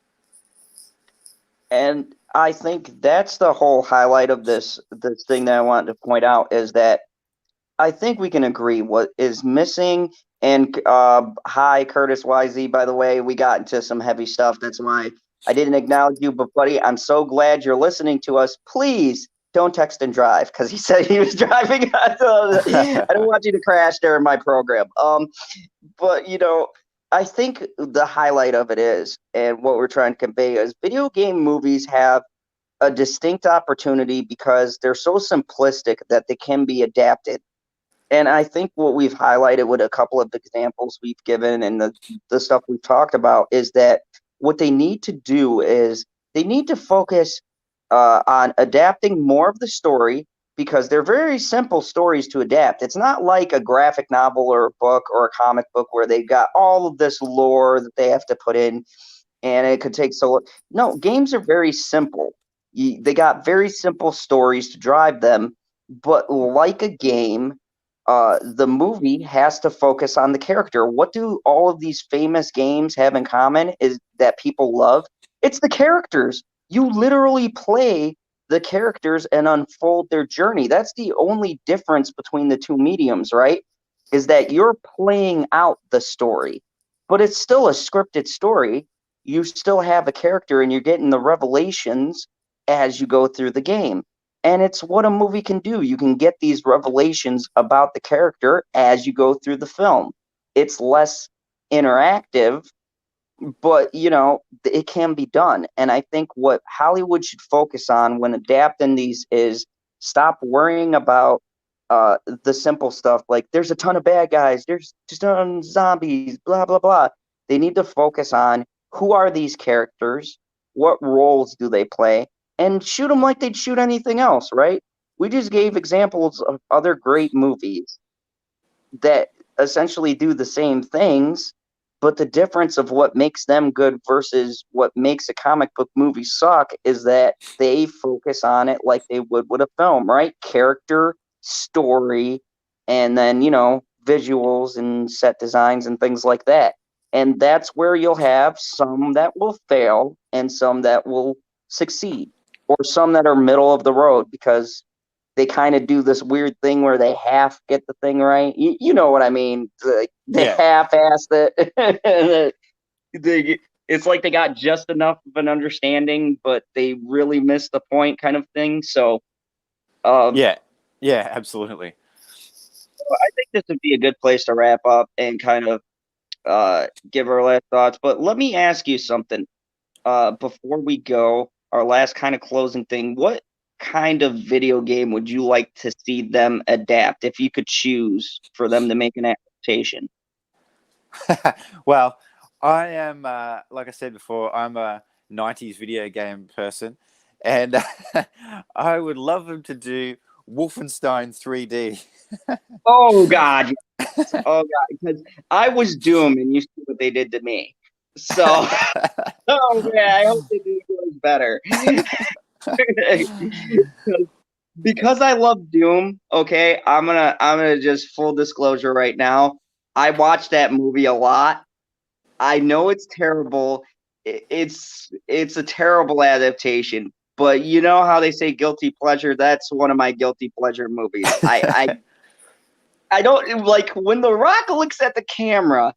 And I think that's the whole highlight of this thing that I wanted to point out is that I think we can agree what is missing. And hi, Curtis YZ. By the way, we got into some heavy stuff. That's why I didn't acknowledge you. But buddy, I'm so glad you're listening to us. Please don't text and drive because he said he was driving. I don't want you to crash during my program. But I think the highlight of it is, and what we're trying to convey is, video game movies have a distinct opportunity because they're so simplistic that they can be adapted. And I think what we've highlighted with a couple of examples we've given and the stuff we've talked about is that what they need to do is they need to focus on adapting more of the story because they're very simple stories to adapt. It's not like a graphic novel or a book or a comic book where they've got all of this lore that they have to put in and it could take so long. No, games are very simple. They got very simple stories to drive them, but like a game, the movie has to focus on the character. What do all of these famous games have in common is that people love? It's the characters. You literally play the characters and unfold their journey. That's the only difference between the two mediums, right? Is that you're playing out the story, but it's still a scripted story. You still have a character and you're getting the revelations as you go through the game. And it's what a movie can do. You can get these revelations about the character as you go through the film. It's less interactive, but it can be done. And I think what Hollywood should focus on when adapting these is stop worrying about the simple stuff like there's a ton of bad guys, there's just a ton of zombies, blah blah blah. They need to focus on who are these characters, what roles do they play, and shoot them like they'd shoot anything else, right? We just gave examples of other great movies that essentially do the same things, but the difference of what makes them good versus what makes a comic book movie suck is that they focus on it like they would with a film, right? Character, story, and then, visuals and set designs and things like that. And that's where you'll have some that will fail and some that will succeed, or some that are middle of the road because they kind of do this weird thing where they half get the thing right. You know what I mean? They Yeah, half-ass it. It's like they got just enough of an understanding, but they really missed the point, kind of thing. So, um, yeah, yeah, absolutely. I think this would be a good place to wrap up and kind of give our last thoughts. But let me ask you something before we go. Our last kind of closing thing. What kind of video game would you like to see them adapt if you could choose for them to make an adaptation? Well, I am, like I said before, I'm a '90s video game person, and I would love them to do Wolfenstein 3D. Oh God, yes. Oh God, because I was Doom, and you see what they did to me. So, oh yeah, I hope they do yours better. Because I love Doom, okay, I'm gonna just full disclosure right now. I watched that movie a lot. I know it's terrible. It's a terrible adaptation, but you know how they say guilty pleasure? That's one of my guilty pleasure movies. I don't like when The Rock looks at the camera.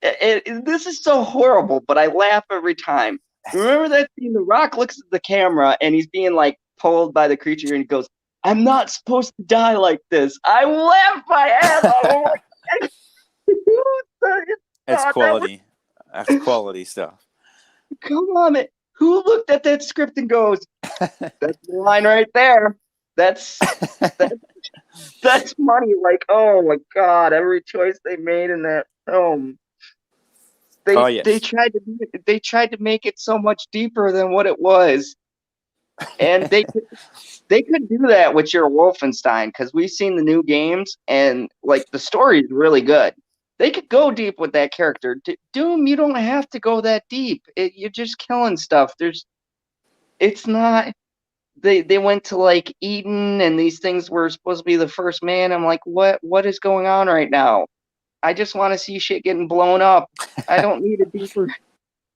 This is so horrible, but I laugh every time. Remember that scene? The Rock looks at the camera and he's being like pulled by the creature, and he goes, "I'm not supposed to die like this." I laughed my ass off. I'm like, It's God, that was, quality. That's quality stuff. come on, man. Who looked at that script and goes, "That's the line right there. That's that, that's money." Like, oh my God, every choice they made in that film. Oh They yes. tried to make it so much deeper than what it was, and they could do that with your Wolfenstein because we've seen the new games and like the story is really good. They could go deep with that character. Doom, you don't have to go that deep. You're just killing stuff. It's not. They went to like Eden and these things were supposed to be the first man. I'm like, what is going on right now? I just want to see shit getting blown up. I don't need a deeper.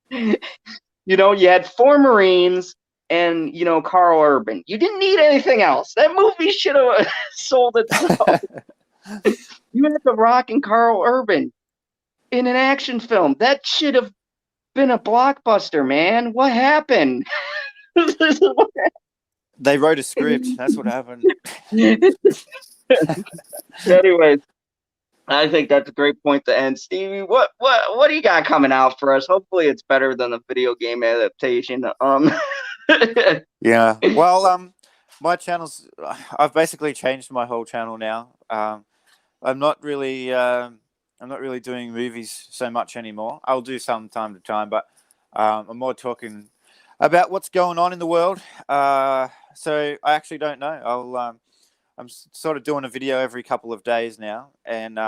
You had four Marines and Carl Urban. You didn't need anything else. That movie should have sold itself. You had The Rock and Carl Urban in an action film. That should have been a blockbuster, man. What happened? They wrote a script. That's what happened. Anyways, I think that's a great point to end. Stevie, what do you got coming out for us? Hopefully, it's better than the video game adaptation. Yeah. Well, my channel's. I've basically changed my whole channel now. I'm not really. I'm not really doing movies so much anymore. I'll do some time to time, but I'm more talking about what's going on in the world. So I actually don't know. I'm sort of doing a video every couple of days now, and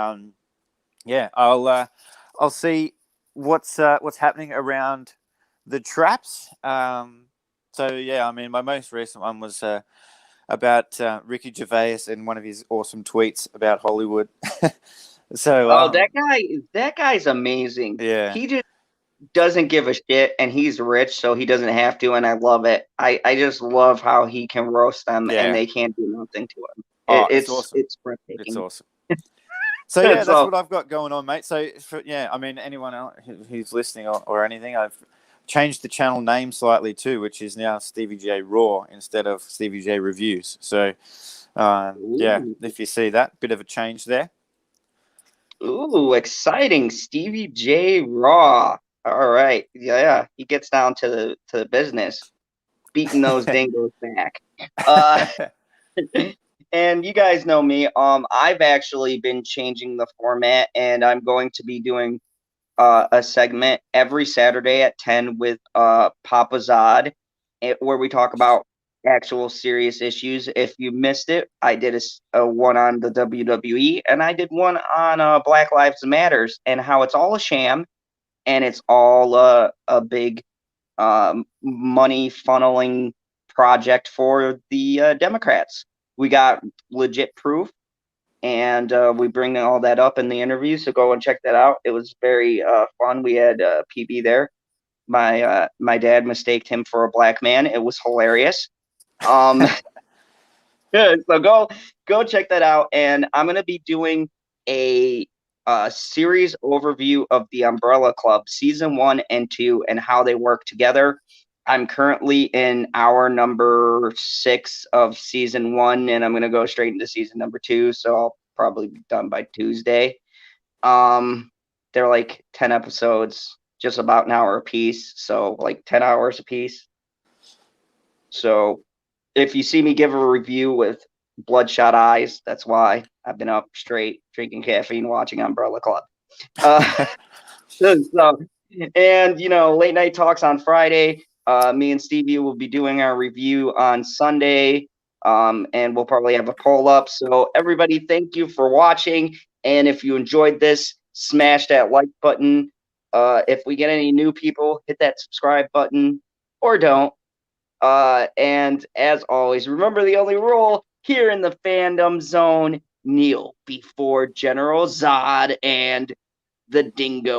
yeah, I'll see what's happening around the traps. So yeah, I mean, my most recent one was about Ricky Gervais and one of his awesome tweets about Hollywood. So Oh, that guy's amazing. yeah, He just doesn't give a shit and he's rich, so he doesn't have to, and I love it. I just love how he can roast them and yeah. they can't do nothing to him. Oh, it's It's awesome. it's It's breathtaking. awesome. So yeah, that's So, what I've got going on, mate. So yeah, I mean, anyone else who's listening or anything, I've changed the channel name slightly too, which is now Stevie J Raw instead of Stevie J Reviews. So yeah, ooh, if you see that, bit of a change there. ooh, exciting. Stevie J Raw. All right. Yeah, he gets down to the business, beating those dingoes back. Uh And you guys know me. I've actually been changing the format, and I'm going to be doing a segment every Saturday at 10 with Papa Zod, where we talk about actual serious issues. If you missed it, I did a one on the WWE, and I did one on Black Lives Matters and how it's all a sham and it's all a big money funneling project for the Democrats. We got legit proof, and we bring all that up in the interview. So go and check that out. It was very fun. We had PB there. My dad mistaked him for a black man. It was hilarious. Um, Good. So go check that out. And I'm gonna be doing a series overview of the Umbrella Club season 1 and 2 and how they work together. I'm currently in hour number 6 of season 1, and I'm gonna go straight into season number 2. So I'll probably be done by Tuesday. Um, they're like 10 episodes, just about an hour a piece, so like 10 hours a piece. So if you see me give a review with bloodshot eyes, that's why I've been up straight drinking caffeine, watching Umbrella Club. Uh, so, and late night talks on Friday. Me and Stevie will be doing our review on Sunday, and we'll probably have a poll up. So everybody, thank you for watching. And if you enjoyed this, smash that like button. If we get any new people, hit that subscribe button or don't. And as always, remember the only rule here in the fandom zone: kneel before General Zod and the Dingo